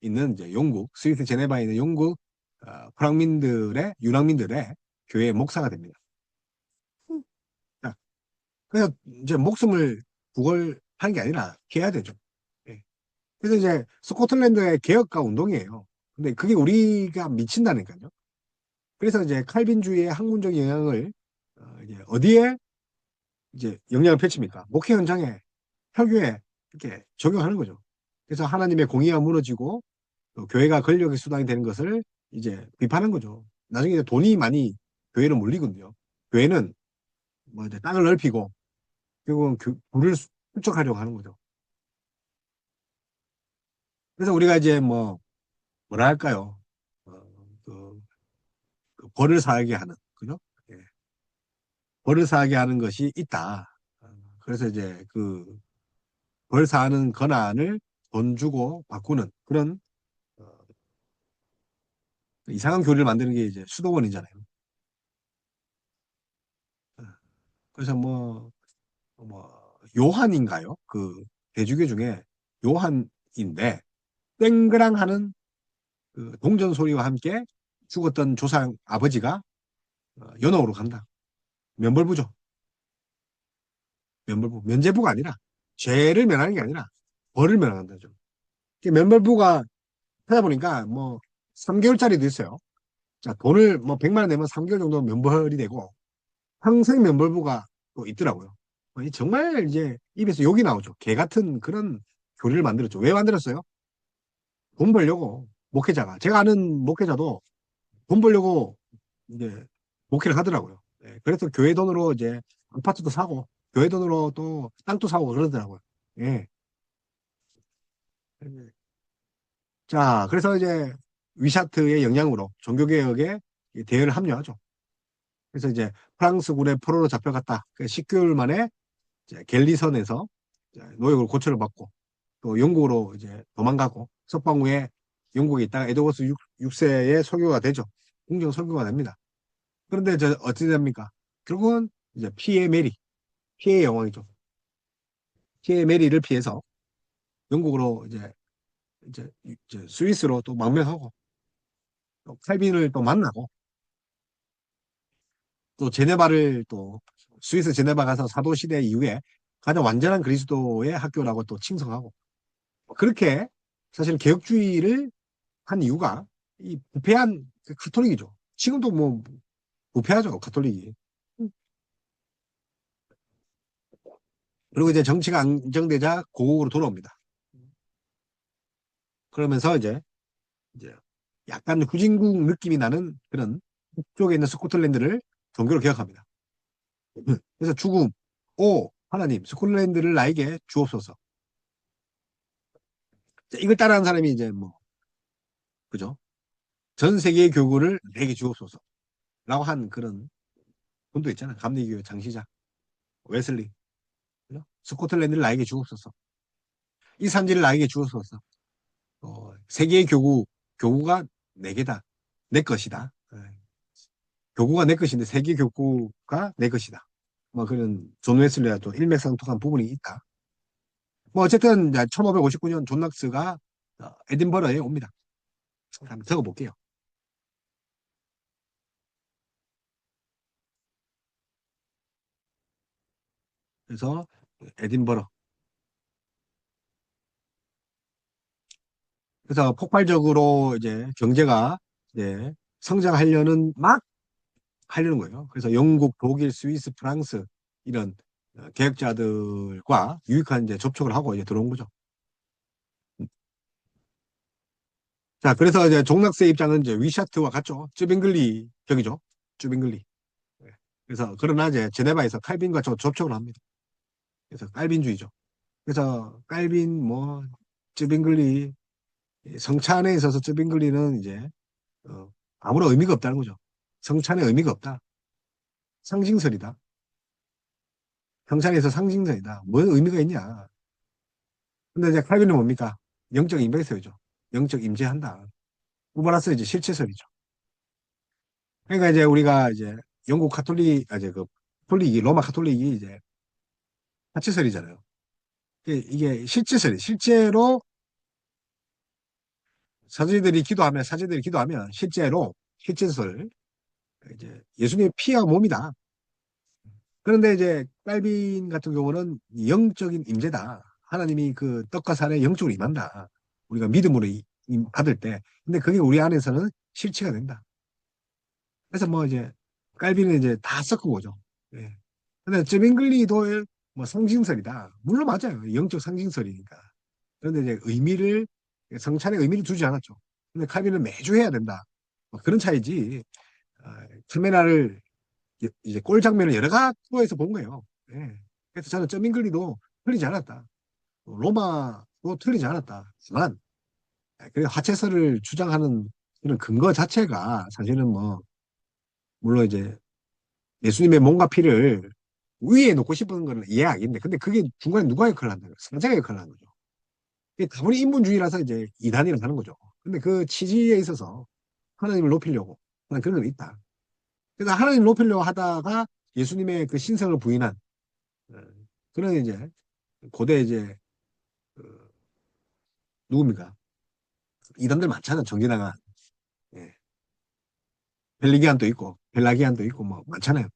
있는 이제 영국 스위스 제네바에 있는 영국 프랑민들의 유랑민들의 교회 목사가 됩니다. 자, 그래서 이제 목숨을 구걸한 게 아니라 피해야 되죠. 예. 그래서 이제 스코틀랜드의 개혁가 운동이에요. 근데 그게 우리가 미친다니까요. 그래서 이제 칼빈주의의 학문적 영향을 이제 어디에 이제 영향을 펼칩니까? 목회 현장에, 설교에 이렇게 적용하는 거죠. 그래서 하나님의 공의가 무너지고 또 교회가 권력의 수단이 되는 것을 이제 비판한 거죠. 나중에 이제 돈이 많이 교회로 몰리거든요. 교회는 뭐 이제 땅을 넓히고 결국은 부를 축적하려고 하는 거죠. 그래서 우리가 이제 뭐라 할까요? 어, 그, 그 벌을 사하게 하는 그죠? 예. 벌을 사하게 하는 것이 있다. 그래서 이제 그 벌 사하는 권한을 돈 주고 바꾸는 그런 어, 이상한 교리를 만드는 게 이제 수도원이잖아요. 어, 그래서 요한인가요? 그 대주교 중에 요한인데 땡그랑 하는 그 동전 소리와 함께 죽었던 조상 아버지가 연옥으로 간다. 면벌부죠. 면벌부. 면제부가 아니라 죄를 면하는 게 아니라 벌을 면한다죠. 면벌부가 찾아보니까 뭐 3개월짜리도 있어요. 자, 돈을 뭐 100만 원 내면 3개월 정도 면벌이 되고 평생 면벌부가 또 있더라고요. 정말 이제 입에서 욕이 나오죠. 개 같은 그런 교리를 만들었죠. 왜 만들었어요? 돈 벌려고 목회자가. 제가 아는 목회자도 돈 벌려고 이제 목회를 하더라고요. 네, 그래서 교회 돈으로 이제 아파트도 사고, 교회 돈으로 또 땅도 사고 그러더라고요. 예. 자, 그래서 이제 위샤트의 영향으로 종교개혁에 대열을 합류하죠. 그래서 이제 프랑스군의 포로로 잡혀갔다. 10개월 만에 이제 겔리선에서 이제 노역을 고초를 받고 또 영국으로 이제 도망가고 석방 후에 영국에 있다가 에드워스 6세의 설교가 되죠. 궁정 설교가 됩니다. 그런데 저 어떻게 됩니까? 결국은 이제 피의 메리, 피의 영왕이죠. 피의 메리를 피해서 영국으로 이제 스위스로 또 망명하고 또 칼빈을 또 만나고 또 제네바를 또 스위스 제네바 가서 사도 시대 이후에 가장 완전한 그리스도의 학교라고 또 칭송하고 그렇게 사실 개혁주의를 한 이유가 이 부패한 그 카톨릭이죠. 지금도 뭐 부패하죠, 카톨릭이. 그리고 이제 정치가 안정되자 고국으로 돌아옵니다. 그러면서 이제 약간 후진국 느낌이 나는 그런 북쪽에 있는 스코틀랜드를 종교로 개혁합니다. 그래서 죽음, 오 하나님, 스코틀랜드를 나에게 주옵소서. 이걸 따라하는 사람이 이제 뭐 그죠? 전 세계의 교구를 내게 주옵소서. 라고 한 그런 분도 있잖아요. 감리교 장시자 웨슬리. 그죠? 스코틀랜드를 나에게 주옵소서. 이 산지를 나에게 주옵소서. 세계의 교구가 내게다. 내 것이다. 교구가 내 것인데 세계 교구가 내 것이다. 뭐 그런 존 웨슬리와 또 일맥상통한 부분이 있다. 뭐 어쨌든 1559년 존 낙스가 에딘버러에 옵니다. 한번 적어볼게요. 그래서 에딘버러. 그래서 폭발적으로 이제 경제가 이제 성장하려는 막 하려는 거예요. 그래서 영국, 독일, 스위스, 프랑스 이런 계획자들과 유익한 이제 접촉을 하고 이제 들어온 거죠. 자, 그래서 이제 종락세 입장은 이제 위샤트와 같죠. 쯔빙글리 격이죠. 쯔빙글리. 네. 그래서 그러나 이제 제네바에서 칼빈과 접촉을 합니다. 그래서 칼빈주의죠. 그래서 칼빈 뭐 쯔빙글리 성찬에 있어서 쯔빙글리는 이제 아무런 의미가 없다는 거죠. 성찬에 의미가 없다. 상징설이다. 성찬에서 상징설이다. 뭔 의미가 있냐. 근데 이제 칼빈은 뭡니까? 영적 임배설이죠. 영적 임재한다. 우바라스 이제 실체설이죠. 그러니까 이제 우리가 이제 영국 카톨릭, 이제 그 카톨릭이, 로마 카톨릭이 이제 사체설이잖아요. 이게 실체설이, 실제로 사제들이 기도하면 실제로 실체설, 이제 예수님의 피와 몸이다. 그런데 이제 깔빈 같은 경우는 영적인 임재다. 하나님이 그 떡과 살에 영적으로 임한다. 우리가 믿음으로 받을 때. 근데 그게 우리 안에서는 실체가 된다. 그래서 뭐 이제 깔비는 이제 다 섞은 거죠. 예. 근데 저빙글리도 뭐 상징설이다. 물론 맞아요. 영적 상징설이니까. 그런데 이제 성찬에 의미를 두지 않았죠. 근데 칼빈은 매주 해야 된다. 뭐 그런 차이지. 틀메나를 이제 골 장면을 여러 각도에서 본 거예요. 예. 그래서 저는 저빙글리도 틀리지 않았다. 로마도 틀리지 않았다. 하지만 그 하체설을 주장하는 이런 근거 자체가 사실은 뭐 물론 이제 예수님의 몸과 피를 위에 놓고 싶은 건 이해하겠네. 근데 그게 중간에 누가 역할을 한다는 거예요? 상자가 역할을 하는 거죠. 이게 다분히 인본주의라서 이제 이단이라고 하는 거죠. 근데 그 취지에 있어서 하나님을 높이려고 하는 그런 건 있다. 그래서 하나님 높이려고 하다가 예수님의 그 신성을 부인한 어, 그런 이제 고대 이제 그 누굽니까? 이단들 많잖아. 정기당한 예. 벨리기안도 있고 벨라기안도 있고 뭐 많잖아요.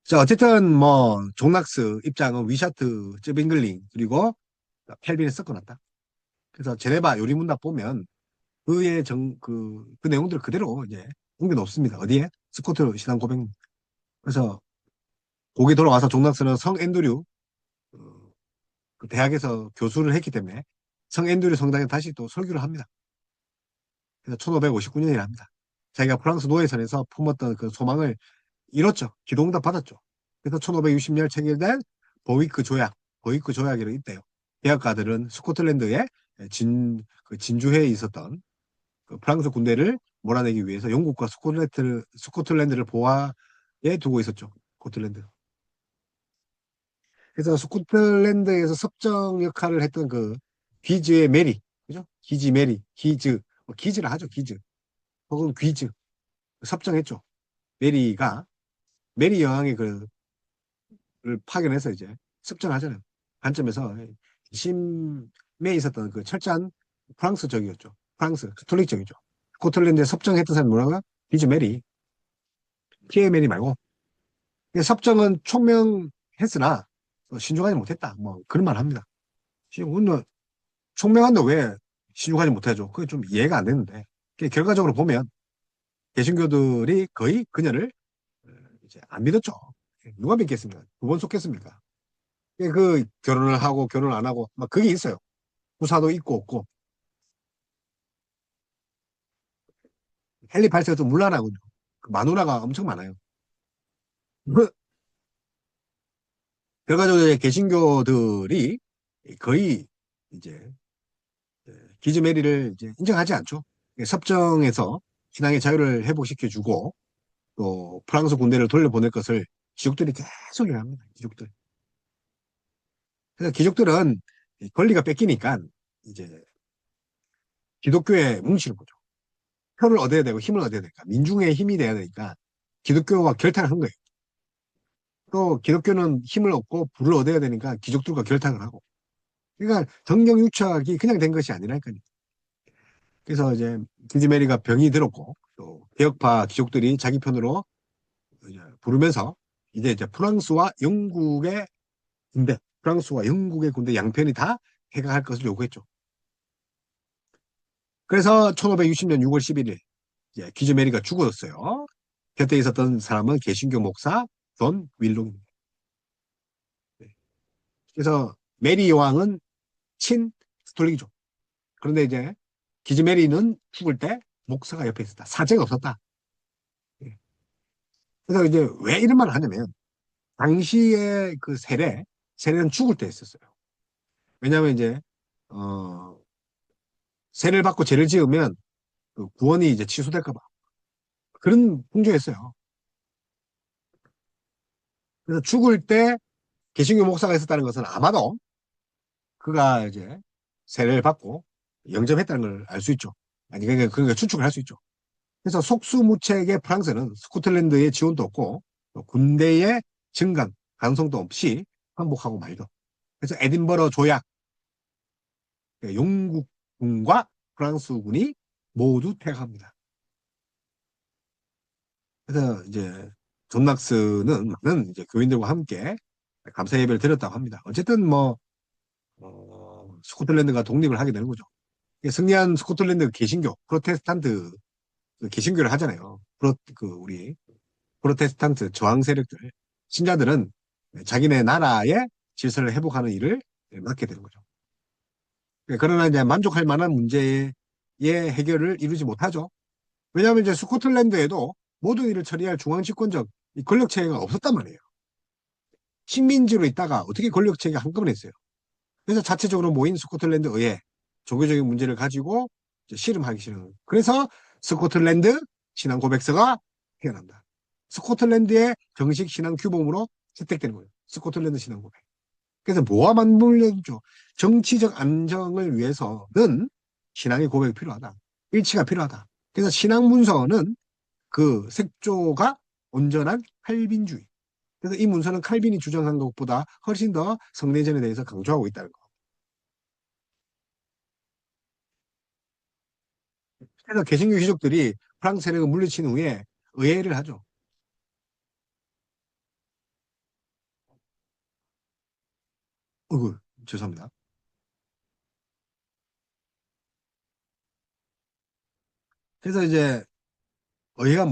자 어쨌든 뭐 종락스 입장은 위샤트, 쯔빙글링 그리고 켈빈을 섞어놨다. 그래서 제네바 요리문답 보면 그 내용들 그대로 이제 옮겨 놓습니다. 어디에? 스코트 신앙 고백. 그래서 거기 돌아와서 종락스는 성 앤드류 어, 그 대학에서 교수를 했기 때문에 성 앤드류 성당에 다시 또 설교를 합니다. 그래서 1559년이라 합니다. 자기가 프랑스 노예선에서 품었던 그 소망을 이뤘죠. 기도응답 받았죠. 그래서 1560년 체결된 버위크 조약, 버위크 조약이라고 있대요. 계약가들은 스코틀랜드에 진주해에 있었던 그 프랑스 군대를 몰아내기 위해서 영국과 스코틀랜드를 보호에 두고 있었죠. 스코틀랜드. 그래서 스코틀랜드에서 섭정 역할을 했던 그 귀즈의 메리, 그죠? 귀즈 메리, 귀즈, 귀즈라 하죠, 귀즈. 혹은 귀즈. 섭정했죠. 메리가, 메리 여왕의 를 파견해서 이제 습정하잖아요. 관점에서 심에 있었던 그 철저한 프랑스적이었죠. 프랑스, 스톨릭적이죠. 스코틀랜드에 섭정했던 사람이 뭐라고요? 비즈 메리, 피에 메리 말고. 섭정은 총명했으나 신중하지 못했다. 뭐 그런 말 합니다. 근데 총명한데 왜 신중하지 못하죠? 그게 좀 이해가 안 되는데. 결과적으로 보면 개신교들이 거의 그녀를 이제 안 믿었죠. 누가 믿겠습니까? 두 번 속겠습니까? 그 결혼을 하고 결혼 안 하고 막 그게 있어요. 후사도 있고 없고. 헨리 8세가 좀 문란하군요. 그 마누라가 엄청 많아요. 그 결과적으로 이제 개신교들이 거의 이제 기즈 메리를 이제 인정하지 않죠. 섭정에서 신앙의 자유를 회복시켜주고 또 프랑스 군대를 돌려보낼 것을 귀족들이 계속 얘기합니다. 귀족들. 그래서 귀족들은 권리가 뺏기니까 이제 기독교에 뭉치는 거죠. 표를 얻어야 되고 힘을 얻어야 되니까 민중의 힘이 돼야 되니까 기독교와 결탁을 한 거예요. 또 기독교는 힘을 얻고 불을 얻어야 되니까 귀족들과 결탁을 하고. 그러니까 정경유착이 그냥 된 것이 아니라니까요. 그래서 이제 기즈메리가 병이 들었고 또 개혁파 귀족들이 자기 편으로 이제 부르면서 이제 프랑스와 영국의 프랑스와 영국의 군대 양편이 다 해가할 것을 요구했죠. 그래서 1560년 6월 11일 이제 기즈메리가 죽었어요. 곁에 있었던 사람은 개신교 목사 존 윌롱입니다. 그래서 메리 여왕은 친 스톨릭이죠. 그런데 이제 기즈메리는 죽을 때 목사가 옆에 있었다. 사제가 없었다. 예. 그래서 이제 왜 이런 말을 하냐면 당시에 그 세례는 죽을 때 했었어요. 왜냐하면 이제 어, 세례를 받고 죄를 지으면 그 구원이 이제 취소될까 봐 그런 풍조였어요. 그래서 죽을 때 개신교 목사가 있었다는 것은 아마도 그가 이제 세례를 받고 영접했다는 걸 알 수 있죠. 아니 그러니까 추측을 할 수 있죠. 그래서 속수무책의 프랑스는 스코틀랜드의 지원도 없고 또 군대의 증강 가능성도 없이 항복하고 말죠. 그래서 에딘버러 조약, 영국군과 프랑스군이 모두 퇴각합니다. 그래서 이제 존 낙스는 많은 이제 교인들과 함께 감사 예배를 드렸다고 합니다. 어쨌든 뭐 스코틀랜드가 독립을 하게 되는 거죠. 승리한 스코틀랜드 개신교, 프로테스탄트 개신교를 하잖아요. 우리 프로테스탄트 저항 세력들, 신자들은 자기네 나라의 질서를 회복하는 일을 맡게 되는 거죠. 그러나 이제 만족할 만한 문제의 해결을 이루지 못하죠. 왜냐하면 이제 스코틀랜드에도 모든 일을 처리할 중앙 집권적 권력 체계가 없었단 말이에요. 식민지로 있다가 어떻게 권력 체계가 한꺼번에 있어요. 그래서 자체적으로 모인 스코틀랜드 의회 종교적인 문제를 가지고 씨름하기 싫은. 그래서 스코틀랜드 신앙 고백서가 태어난다. 스코틀랜드의 정식 신앙 규범으로 채택되는 거예요. 스코틀랜드 신앙 고백. 그래서 뭐와 맞물려죠? 정치적 안정을 위해서는 신앙의 고백이 필요하다. 일치가 필요하다. 그래서 신앙 문서는 그 색조가 온전한 칼빈주의. 그래서 이 문서는 칼빈이 주장한 것보다 훨씬 더 성내전에 대해서 강조하고 있다는 거. 그래서 개신교 귀족들이 프랑스 세력을 물리친 후에 의회를 하죠. 죄송합니다. 그래서 이제 의회가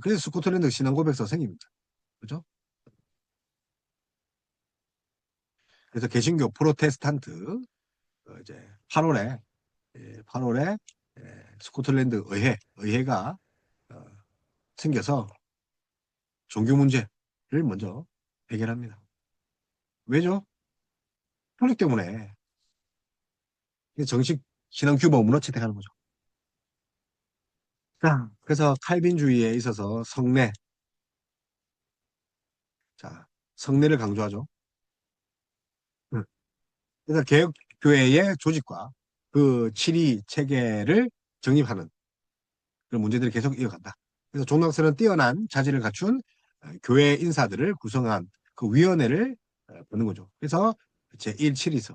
그래서 스코틀랜드 신앙 고백서 생깁니다. 그죠? 그래서 개신교 프로테스탄트 이제 8월에 8월에 스코틀랜드 의회가 생겨서 종교 문제를 먼저 해결합니다. 왜죠? 편익 때문에 정식 신앙 규범으로 채택하는 거죠. 자, 그래서 칼빈주의에 있어서 성례, 자, 성례를 강조하죠. 응. 그래서 개혁교회의 조직과 그 치리 체계를 정립하는 그런 문제들을 계속 이어간다. 그래서 종락설은 뛰어난 자질을 갖춘 교회 인사들을 구성한 그 위원회를 보는 거죠. 그래서 제1치리서.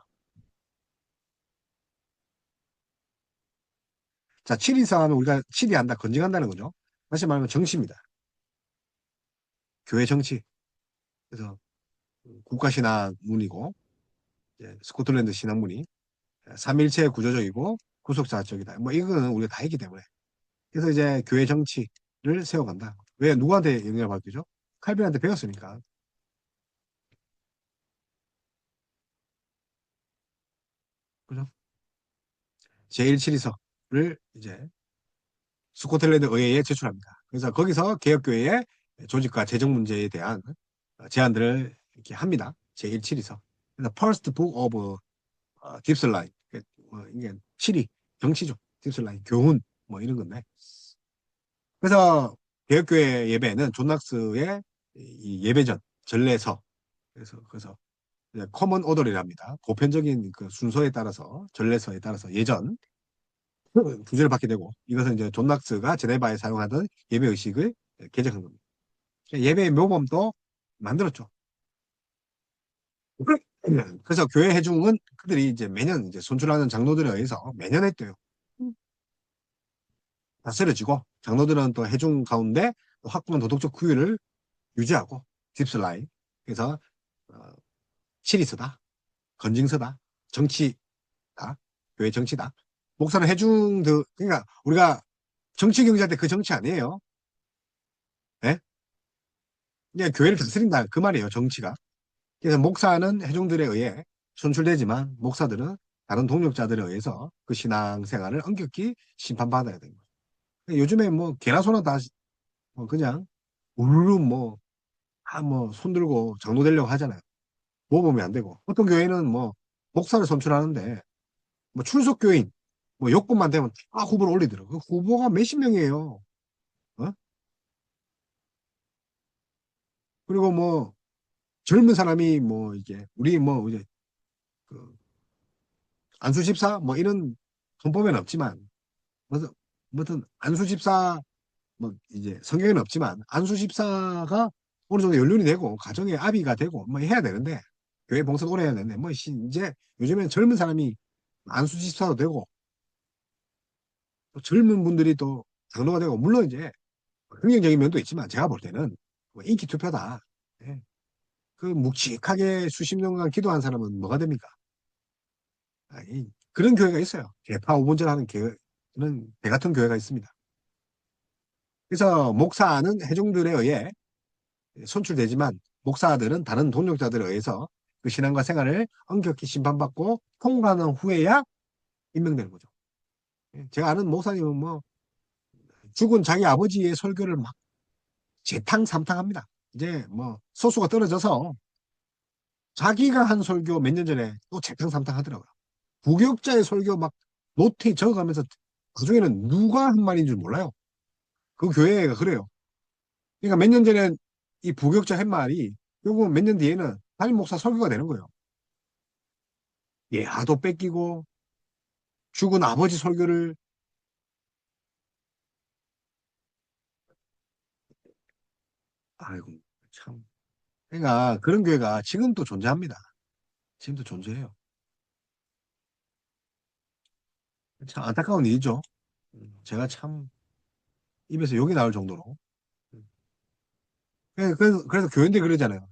자, 치리서 하면 우리가 치리한다, 건징한다는 거죠. 다시 말하면 정치입니다. 교회 정치. 그래서 국가신학문이고 스코틀랜드 신학문이 삼일체 구조적이고 구속사적이다. 뭐 이거는 우리가 다 했기 때문에. 그래서 이제 교회 정치를 세워간다. 왜 누구한테 영향을 받겠죠? 칼빈한테 배웠으니까. 그죠? 제1치리서를 이제 스코틀랜드 의회에 제출합니다. 그래서 거기서 개혁교회의 조직과 재정 문제에 대한 제안들을 이렇게 합니다. 제1치리서. 그래서 First Book of 딥슬라인. 이게 치리, 정치죠. 딥슬라인, 교훈, 뭐 이런 건데. 그래서 개혁교회 예배는 존 낙스의 이 예배전, 전례서. 그래서 커먼 오더리랍니다. 보편적인 그 순서에 따라서, 전례서에 따라서 예전 구제를 받게 되고, 이것은 이제 존 낙스가 제네바에 사용하던 예배 의식을 개정한 겁니다. 예배 묘범도 만들었죠. 그래서 교회 회중은 그들이 이제 매년 이제 손출하는 장로들에 의해서 매년 했대요. 다스려지고 장로들은 또 회중 가운데 또 확고한 도덕적 구유를 유지하고 딥슬라인. 그래서 어, 치리스다, 건징서다, 정치다, 교회 정치다. 목사는 회중들 그러니까 우리가 정치 경제할 때 그 정치 아니에요. 예? 그냥 교회를 다스린다 그 말이에요. 정치가. 그래서 목사는 회중들에 의해 선출되지만 목사들은 다른 동력자들에 의해서 그 신앙생활을 엄격히 심판받아야 되는 거예요. 요즘에 뭐 개나 소나 다뭐 그냥 우르르 뭐 다 뭐 손들고 장로 되려고 하잖아요. 모범이 안 되고 어떤 교회는 뭐 목사를 선출하는데 뭐 출석 교인 뭐 요건만 되면 다 후보를 올리더라고. 그 후보가 몇십 명이에요. 어? 그리고 뭐 젊은 사람이 뭐 이게 우리 뭐 이제 그 안수 집사 뭐 이런 헌법에는 없지만 무슨 무슨 안수 집사 뭐 이제 성경에는 없지만 안수 집사가 어느 정도 연륜이 되고 가정의 아비가 되고 뭐 해야 되는데 교회 봉사도 오래 해야 되는데 뭐 이제 요즘엔 젊은 사람이 안수 집사도 되고 또 젊은 분들이 또 장로가 되고 물론 이제 긍정적인 면도 있지만 제가 볼 때는 뭐 인기 투표다. 예. 그 묵직하게 수십 년간 기도한 사람은 뭐가 됩니까? 아니, 그런 교회가 있어요. 개파 우본절하는 교회는 배 같은 교회가 있습니다. 그래서 목사는 회중들에 의해 선출되지만 목사들은 다른 동력자들에 의해서 그 신앙과 생활을 엄격히 심판받고 통과하는 후에야 임명되는 거죠. 예. 제가 아는 목사님은 뭐 죽은 자기 아버지의 설교를 막 재탕 삼탕합니다. 이제 뭐 소수가 떨어져서 자기가 한 설교 몇 년 전에 또 재탕 삼탕 하더라고요. 부교육자의 설교 막 노트에 적어가면서 그중에는 누가 한 말인 줄 몰라요. 그 교회가 그래요. 그러니까 몇 년 전에 이 부교육자 한 말이 결국 몇 년 뒤에는 담임 목사 설교가 되는 거예요. 예하도 뺏기고 죽은 아버지 설교를 아이고 참. 그러니까 그런 교회가 지금도 존재합니다. 지금도 존재해요. 참 안타까운 일이죠. 제가 참 입에서 욕이 나올 정도로. 그래서 교인들이 그러잖아요.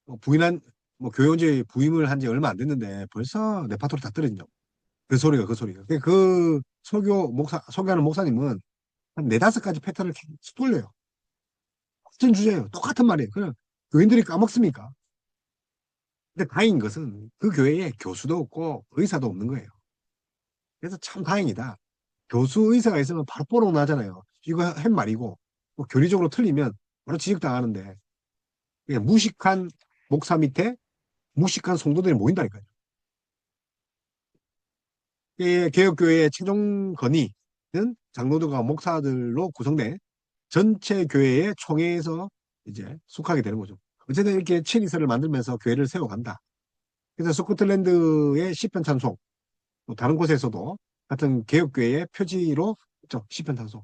뭐 부인한, 뭐 교회 온지 부임을 한 지 얼마 안 됐는데 벌써 네파토리 다 떨어진다고. 그 소리가. 그 설교하는 목사님은 한 네다섯 가지 패턴을 계속 돌려요. 같은 주제예요. 똑같은 말이에요. 그냥 교인들이 까먹습니까? 근데 다행인 것은 그 교회에 교수도 없고 의사도 없는 거예요. 그래서 참 다행이다. 교수 의사가 있으면 바로 뽀록 나잖아요. 이거 한 말이고 뭐 교리적으로 틀리면 바로 지적당하는데 그냥 무식한 목사 밑에 무식한 성도들이 모인다니까요. 개혁교회의 최종 건의는 장로들과 목사들로 구성된 전체 교회의 총회에서 이제 속하게 되는 거죠. 어쨌든 이렇게 친이설을 만들면서 교회를 세워간다. 그래서 스코틀랜드의 시편 찬송, 또 다른 곳에서도 같은 개혁교회의 표지로 있죠. 시편 찬송.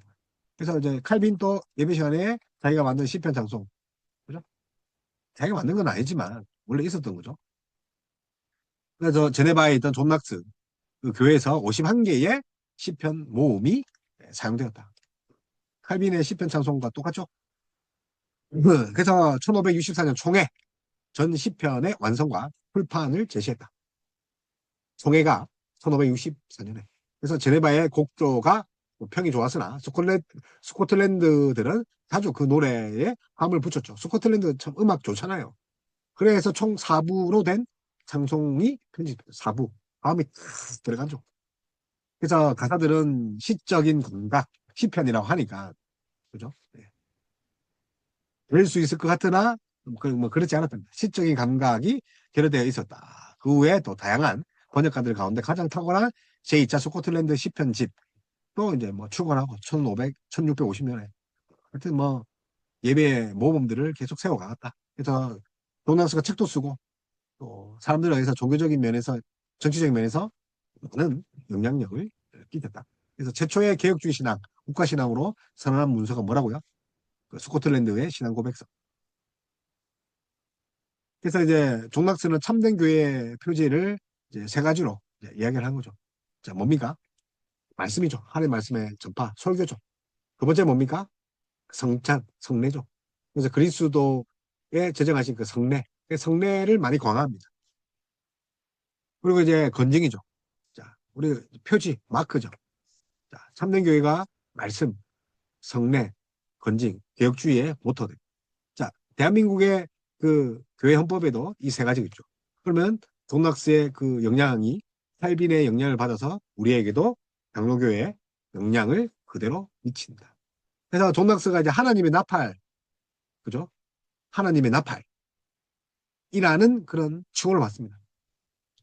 그래서 이제 칼빈도 예배 시간에 자기가 만든 시편 찬송, 그죠? 자기가 만든 건 아니지만 원래 있었던 거죠. 그래서 제네바에 있던 존 낙스 그 교회에서 51개의 시편 모음이 사용되었다. 칼빈의 시편 찬송과 똑같죠? 그래서 1564년 총회 전 시편의 완성과 풀판을 제시했다. 총회가 1564년에. 그래서 제네바의 곡조가 평이 좋았으나 스코틀랜드들은 자주 그 노래에 함을 붙였죠. 스코틀랜드 참 음악 좋잖아요. 그래서 총 4부로 된 찬송이 편집돼요. 4부. 마음이 탁 들어가죠. 그래서 가사들은 시적인 감각, 시편이라고 하니까, 그죠? 네. 될 수 있을 것 같으나, 뭐 그렇지 않았답니다. 시적인 감각이 결여되어 있었다. 그 후에 또 다양한 번역가들 가운데 가장 탁월한 제2차 스코틀랜드 시편집도 이제 뭐 출간하고 1650년에. 하여튼 뭐 예배 모범들을 계속 세워가갔다. 그래서 도나스가 책도 쓰고 또 사람들에게서 종교적인 면에서 정치적인 면에서 많은 영향력을 끼쳤다. 그래서 최초의 개혁주의 신앙, 국가신앙으로 선언한 문서가 뭐라고요? 그 스코틀랜드의 신앙 고백서. 그래서 이제 종락스는 참된 교회의 표지를 이제 세 가지로 이제 이야기를 한 거죠. 자, 뭡니까? 말씀이죠. 하나님 말씀의 전파, 설교죠. 두 번째 뭡니까? 성찬, 성례죠. 그래서 그리스도에 제정하신 그 성례, 그 성례를 많이 광화합니다. 그리고 이제 건증이죠. 자, 우리 표지, 마크죠. 자, 참된 교회가 말씀, 성례, 건증, 개혁주의의 모토들. 자, 대한민국의 그 교회 헌법에도 이 세 가지가 있죠. 그러면 존낙스의 그 영향이 칼빈의 영향을 받아서 우리에게도 장로교회의 영향을 그대로 미친다. 그래서 존낙스가 이제 하나님의 나팔, 그죠? 하나님의 나팔이라는 그런 칭호를 받습니다.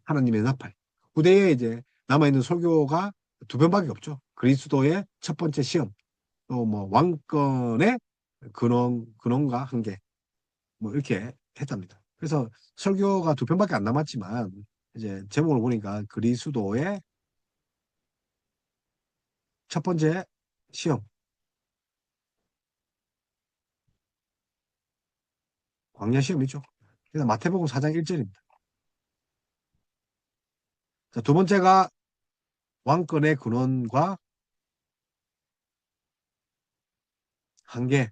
하나님의 나팔. 후대에 이제 남아있는 설교가 두 편밖에 없죠. 그리스도의 첫 번째 시험, 또 뭐 왕권의 근원과 한계, 뭐 이렇게 했답니다. 그래서 설교가 두 편밖에 안 남았지만 이제 제목을 보니까 그리스도의 첫 번째 시험, 광야 시험이죠. 그래서 마태복음 4장 1절입니다. 자, 두 번째가 왕권의 근원과 한계.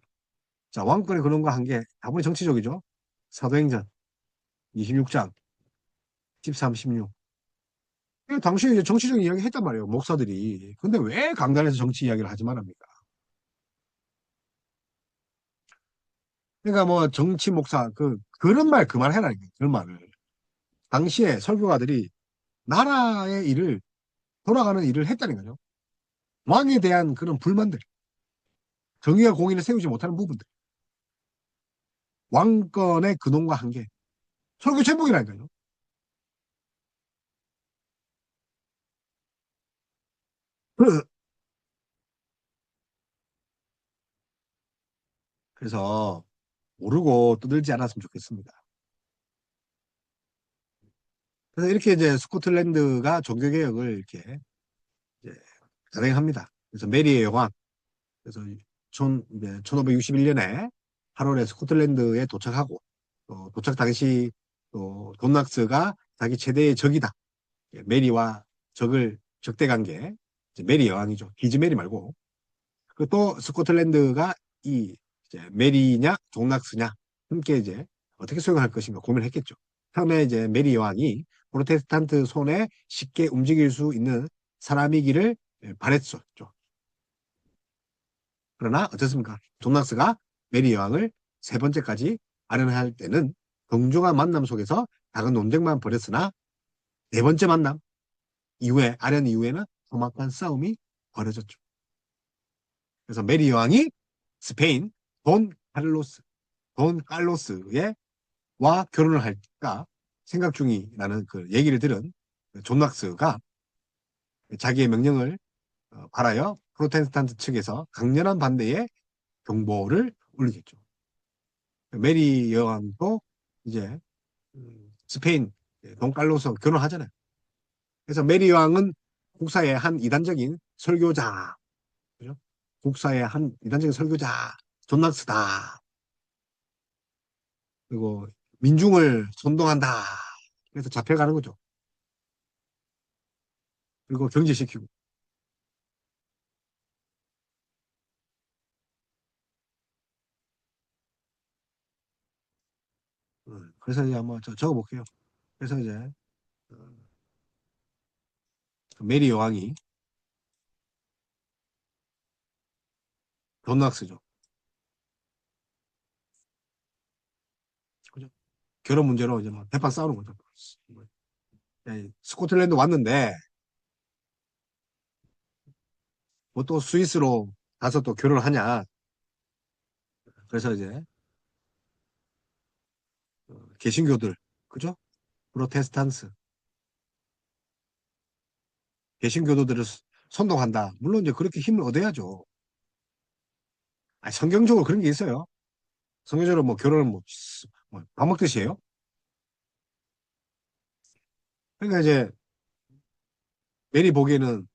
자, 왕권의 근원과 한계. 다분히 정치적이죠. 사도행전 26장 13, 16. 당시에 이제 정치적인 이야기 했단 말이에요. 목사들이. 근데 왜 강단에서 정치 이야기를 하지 말합니까? 그러니까 뭐 정치 목사 그런 말 그만해라니까. 그런 말을. 당시에 설교가들이 나라의 일을 돌아가는 일을 했다니까요. 왕에 대한 그런 불만들, 정의와 공의를 세우지 못하는 부분들, 왕권의 근원과 한계, 설교 제목이라니까요. 그래서 모르고 떠들지 않았으면 좋겠습니다. 그래서 이렇게 이제 스코틀랜드가 종교개혁을 이렇게 이제 단행합니다. 그래서 메리의 여왕, 그래서 이제 1561년에 8월에 스코틀랜드에 도착하고 또 도착 당시 또 돈낙스가 자기 최대의 적이다. 메리와 적대 관계, 메리 여왕이죠. 기즈 메리 말고. 그 또 스코틀랜드가 이 이제 메리냐 존낙스냐 함께 이제 어떻게 수용할 것인가 고민했겠죠. 처음에 이제 메리 여왕이 프로테스탄트 손에 쉽게 움직일 수 있는 사람이기를 바랬었죠. 그러나 어떻습니까? 존낙스가 메리 여왕을 세 번째까지 아련할 때는 동중한 만남 속에서 작은 논쟁만 벌였으나 네 번째 만남 이후에 아련 이후에는 험악한 싸움이 벌어졌죠. 그래서 메리 여왕이 스페인 돈 칼로스의 와 결혼을 할까 생각 중이라는 그 얘기를 들은 존 락스가 자기의 명령을 발하여 프로테스탄트 측에서 강렬한 반대의 경보를 울리겠죠. 메리 여왕도 이제 스페인 돈 칼로스 결혼하잖아요. 그래서 메리 여왕은 국사의 한 이단적인 설교자, 그죠? 국사의 한 이단적인 설교자, 존 락스다. 그리고 민중을 선동한다. 그래서 잡혀가는 거죠. 그리고 경제시키고. 그래서 이제 한번 적어볼게요. 그래서 이제 어, 메리 여왕이 존 락스죠. 그죠? 결혼 문제로 이제 막 대판 싸우는 거죠. 스코틀랜드 왔는데 뭐 또 스위스로 가서 또 결혼하냐. 그래서 이제 개신교들, 그죠? 프로테스탄스, 개신교도들을 선동한다. 물론 이제 그렇게 힘을 얻어야죠. 아니, 성경적으로 그런 게 있어요. 성경적으로 뭐 결혼을 밥 먹듯이 해요. 그러니까 이제 메리 보기에는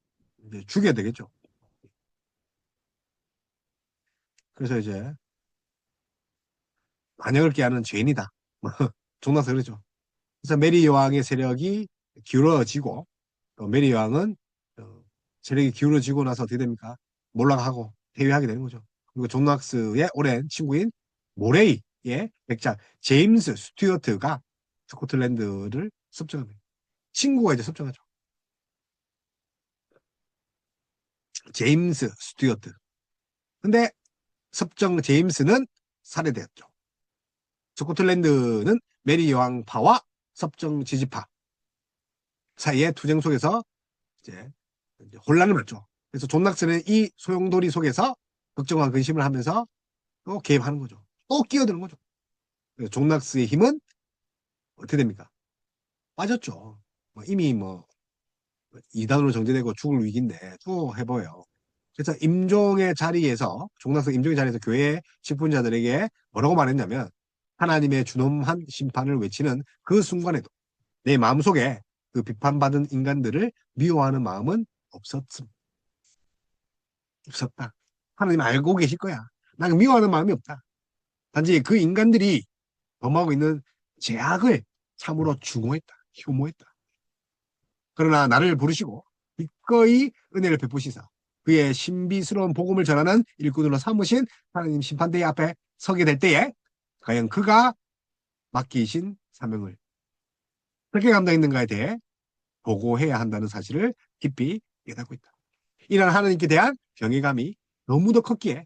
이제 죽여야 되겠죠. 그래서 이제 반역을 깨하는 죄인이다. 종나서 그러죠. 그래서 메리 여왕의 세력이 기울어지고 또 메리 여왕은 어, 세력이 기울어지고 나서 어떻게 됩니까? 몰락하고 퇴위하게 되는 거죠. 그리고 존 락스의 오랜 친구인 모레이의 백작 제임스 스튜어트가 스코틀랜드를 섭정합니다. 친구가 이제 섭정하죠. 제임스 스튜어트. 근데 섭정 제임스는 살해되었죠. 스코틀랜드는 메리 여왕파와 섭정 지지파 사이의 투쟁 속에서 이제 혼란을 맞죠. 그래서 존 락스는 이 소용돌이 속에서 걱정과 근심을 하면서 또 개입하는 거죠. 또 끼어드는 거죠. 그래서 존 락스의 힘은 어떻게 됩니까? 빠졌죠. 뭐 이미 뭐 이단으로 정제되고 죽을 위기인데 또 해봐요. 그래서 임종의 자리에서 존 락스 임종의 자리에서 교회 직분자들에게 뭐라고 말했냐면 하나님의 준엄한 심판을 외치는 그 순간에도 내 마음속에 그 비판받은 인간들을 미워하는 마음은 없었음. 없었다. 하나님 알고 계실 거야. 나는 미워하는 마음이 없다. 단지 그 인간들이 범하고 있는 죄악을 참으로 중호했다. 혐오했다. 그러나 나를 부르시고 기꺼이 은혜를 베푸시사 그의 신비스러운 복음을 전하는 일꾼으로 삼으신 하나님 심판대의 앞에 서게 될 때에 과연 그가 맡기신 사명을 어떻게 감당했는가에 대해 보고해야 한다는 사실을 깊이 깨닫고 있다. 이런 하나님께 대한 경외감이 너무도 컸기에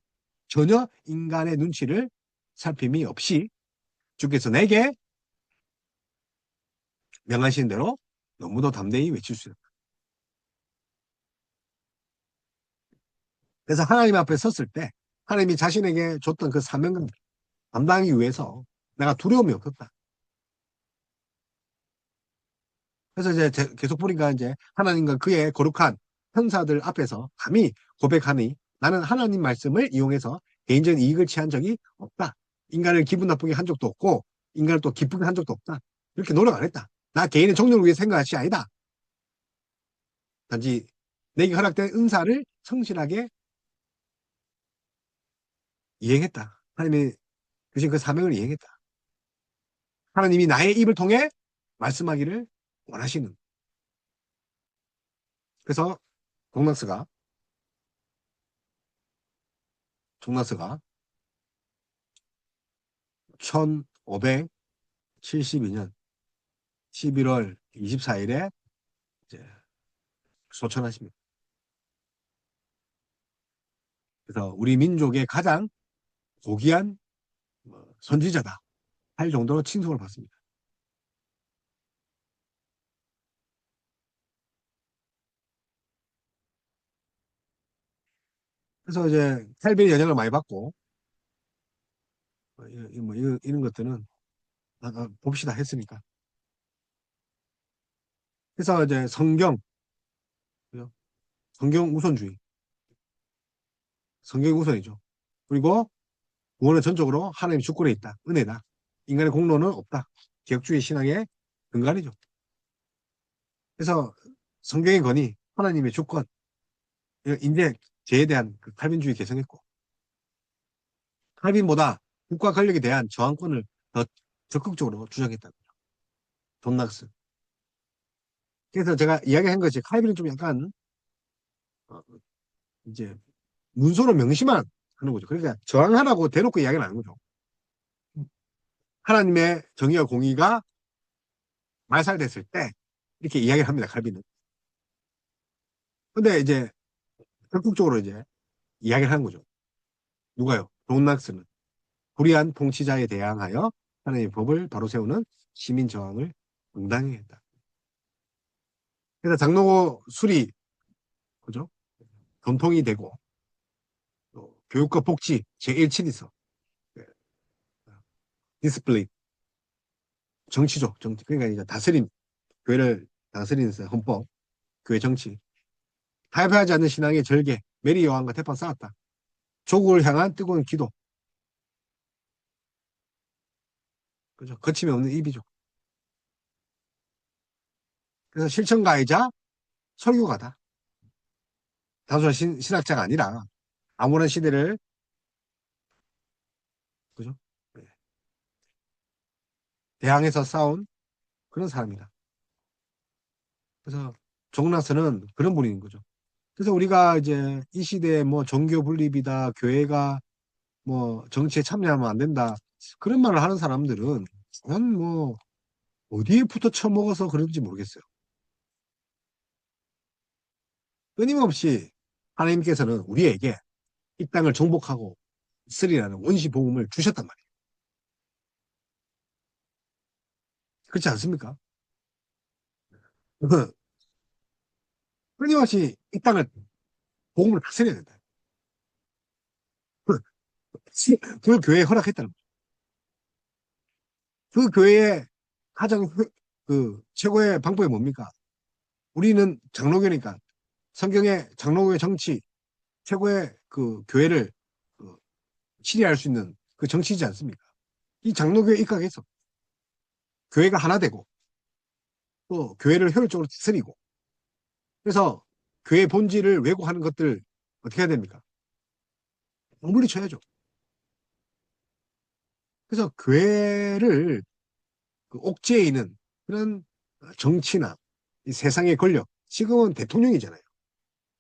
전혀 인간의 눈치를 살핌이 없이 주께서 내게 명하신 대로 너무도 담대히 외칠 수 있다. 그래서 하나님 앞에 섰을 때 하나님이 자신에게 줬던 그 사명감 감당하기 위해서 내가 두려움이 없었다. 그래서 이제 계속 보니까 이제 하나님과 그의 거룩한 형사들 앞에서 감히 고백하니 나는 하나님 말씀을 이용해서 개인적인 이익을 취한 적이 없다. 인간을 기분 나쁘게 한 적도 없고 인간을 또 기쁘게 한 적도 없다. 이렇게 노력 안 했다. 나 개인의 정력을 위해 생각할 것이 아니다. 단지 내게 허락된 은사를 성실하게 이행했다. 하나님이 주신 그 사명을 이행했다. 하나님이 나의 입을 통해 말씀하기를 원하시는. 그래서 동락스가 종나스가 1572년 11월 24일에 이제 소천하십니다. 그래서 우리 민족의 가장 고귀한 선지자다 할 정도로 칭송을 받습니다. 그래서 이제 헬빈의 영향을 많이 받고 이런 것들은 봅시다 했으니까. 그래서 이제 그죠? 성경 우선주의, 성경 우선이죠. 그리고 구원은 전적으로 하나님 주권에 있다, 은혜다. 인간의 공로는 없다. 개혁주의 신앙의 근간이죠. 그래서 성경의 권위, 하나님의 주권, 인재제에 대한 그 칼빈주의 개성했고, 칼빈보다 국가 권력에 대한 저항권을 더 적극적으로 주장했다. 존 낙스. 그래서 제가 이야기한 것이 칼빈은 좀 약간 어, 이제 문서로 명시만 하는 거죠. 그러니까 저항하라고 대놓고 이야기는 안 하는 거죠. 하나님의 정의와 공의가 말살됐을 때 이렇게 이야기를 합니다. 칼빈은. 근데 이제 적극적으로 이제 이야기를 하는 거죠. 누가요? 존 낙스는 불의한 통치자에 대항하여 하나님의 법을 바로 세우는 시민 저항을 응당히 했다. 그래서 장로고 술이 그죠? 전통이 되고 또 교육과 복지 제1친이서 디스플레이 정치죠. 정치. 그러니까 이제 다스림 교회를 다스리는 헌법, 교회 정치. 타협하지 않는 신앙의 절개, 메리 여왕과 대판 쌓았다. 조국을 향한 뜨거운 기도. 그죠? 거침이 없는 입이죠. 그래서 실천가이자 설교가다. 단순한 신학자가 아니라 아무런 시대를 그죠? 네. 대항해서 싸운 그런 사람이다. 그래서 종나스는 그런 분인 거죠. 그래서 우리가 이제 이 시대에 뭐 종교 분립이다, 교회가 뭐 정치에 참여하면 안 된다. 그런 말을 하는 사람들은 난 뭐 어디에부터 처먹어서 그런지 모르겠어요. 끊임없이 하나님께서는 우리에게 이 땅을 정복하고 쓰리라는 원시 복음을 주셨단 말이에요. 그렇지 않습니까? 끊임없이 이 땅을 복음을 다스려야 된다. 그 교회에 허락했다는 거죠. 그 교회의 가장 그 최고의 방법이 뭡니까? 우리는 장로교니까 성경의 장로교의 정치 최고의 그 교회를 그 치리할 수 있는 그 정치이지 않습니까? 이 장로교에 입각해서 교회가 하나 되고 또 교회를 효율적으로 다스리고 그래서 교회 본질을 왜곡하는 것들 어떻게 해야 됩니까? 물리쳐야죠. 그래서 교회를 그 옥죄에 있는 그런 정치나 이 세상의 권력 지금은 대통령이잖아요.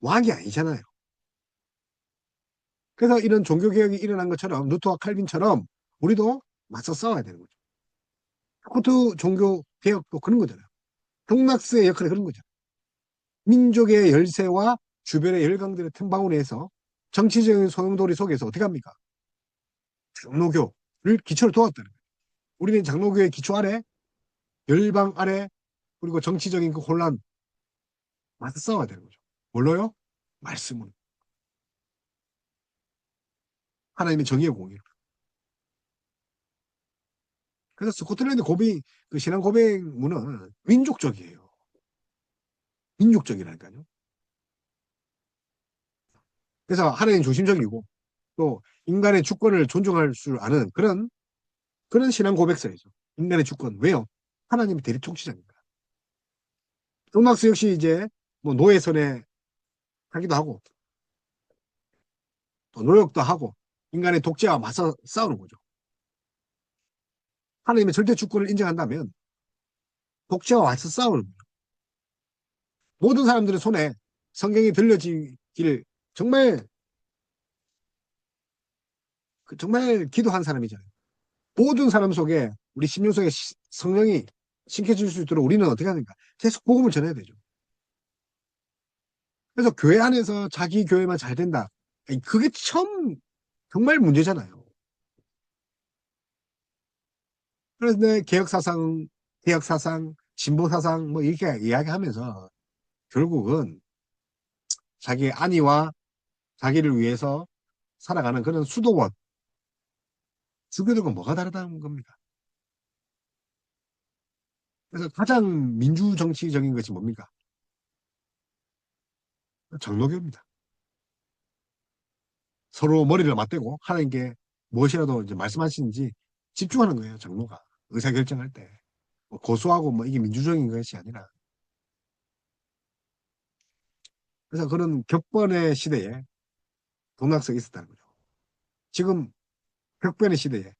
왕이 아니잖아요. 그래서 이런 종교개혁이 일어난 것처럼 루터와 칼빈처럼 우리도 맞서 싸워야 되는 거죠. 스코트 종교개혁도 그런 거잖아요. 동락스의 역할이 그런 거죠. 민족의 열세와 주변의 열강들의 틈바구니에서 정치적인 소용돌이 속에서 어떻게 합니까? 장로교를 기초를 두었다는 거예요. 우리는 장로교의 기초 아래, 열방 아래, 그리고 정치적인 그 혼란 맞서 싸워야 되는 거죠. 뭘로요? 말씀으로. 하나님의 정의의 공의. 그래서 스코틀랜드 그 신앙 고백문은 민족적이에요. 민족적이라니까요. 그래서 하나님 중심적이고 또 인간의 주권을 존중할 줄 아는 그런 신앙 고백서이죠. 인간의 주권. 왜요? 하나님이 대리 통치자니까. 토막스 역시 이제 뭐 노예선에 하기도 하고 또 노역도 하고 인간의 독재와 맞서 싸우는 거죠. 하나님의 절대 주권을 인정한다면 독재와 맞서 싸우는 거죠. 모든 사람들의 손에 성경이 들려지기를 정말 정말 기도한 사람이잖아요. 모든 사람 속에 우리 심령 속에 성령이 심겨질 수 있도록 우리는 어떻게 하는가? 계속 복음을 전해야 되죠. 그래서 교회 안에서 자기 교회만 잘 된다. 그게 처음 정말 문제잖아요. 그런데 개혁사상, 진보사상 뭐 이렇게 이야기하면서 결국은 자기의 안위와 자기를 위해서 살아가는 그런 수도원, 주교들과 뭐가 다르다는 겁니까? 그래서 가장 민주정치적인 것이 뭡니까? 장로교입니다. 서로 머리를 맞대고 하나님께 무엇이라도 이제 말씀하시는지 집중하는 거예요, 장로가. 의사결정할 때. 뭐 고소하고 뭐 이게 민주적인 것이 아니라. 그래서 그런 격번의 시대에 동락석이 있었다는 거죠. 지금 격변의 시대에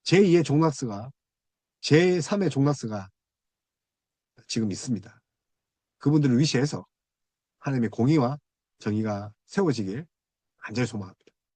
제2의 종락스가 제3의 종락스가 지금 있습니다. 그분들을 위시해서 하나님의 공의와 정의가 세워지길 간절히 소망합니다.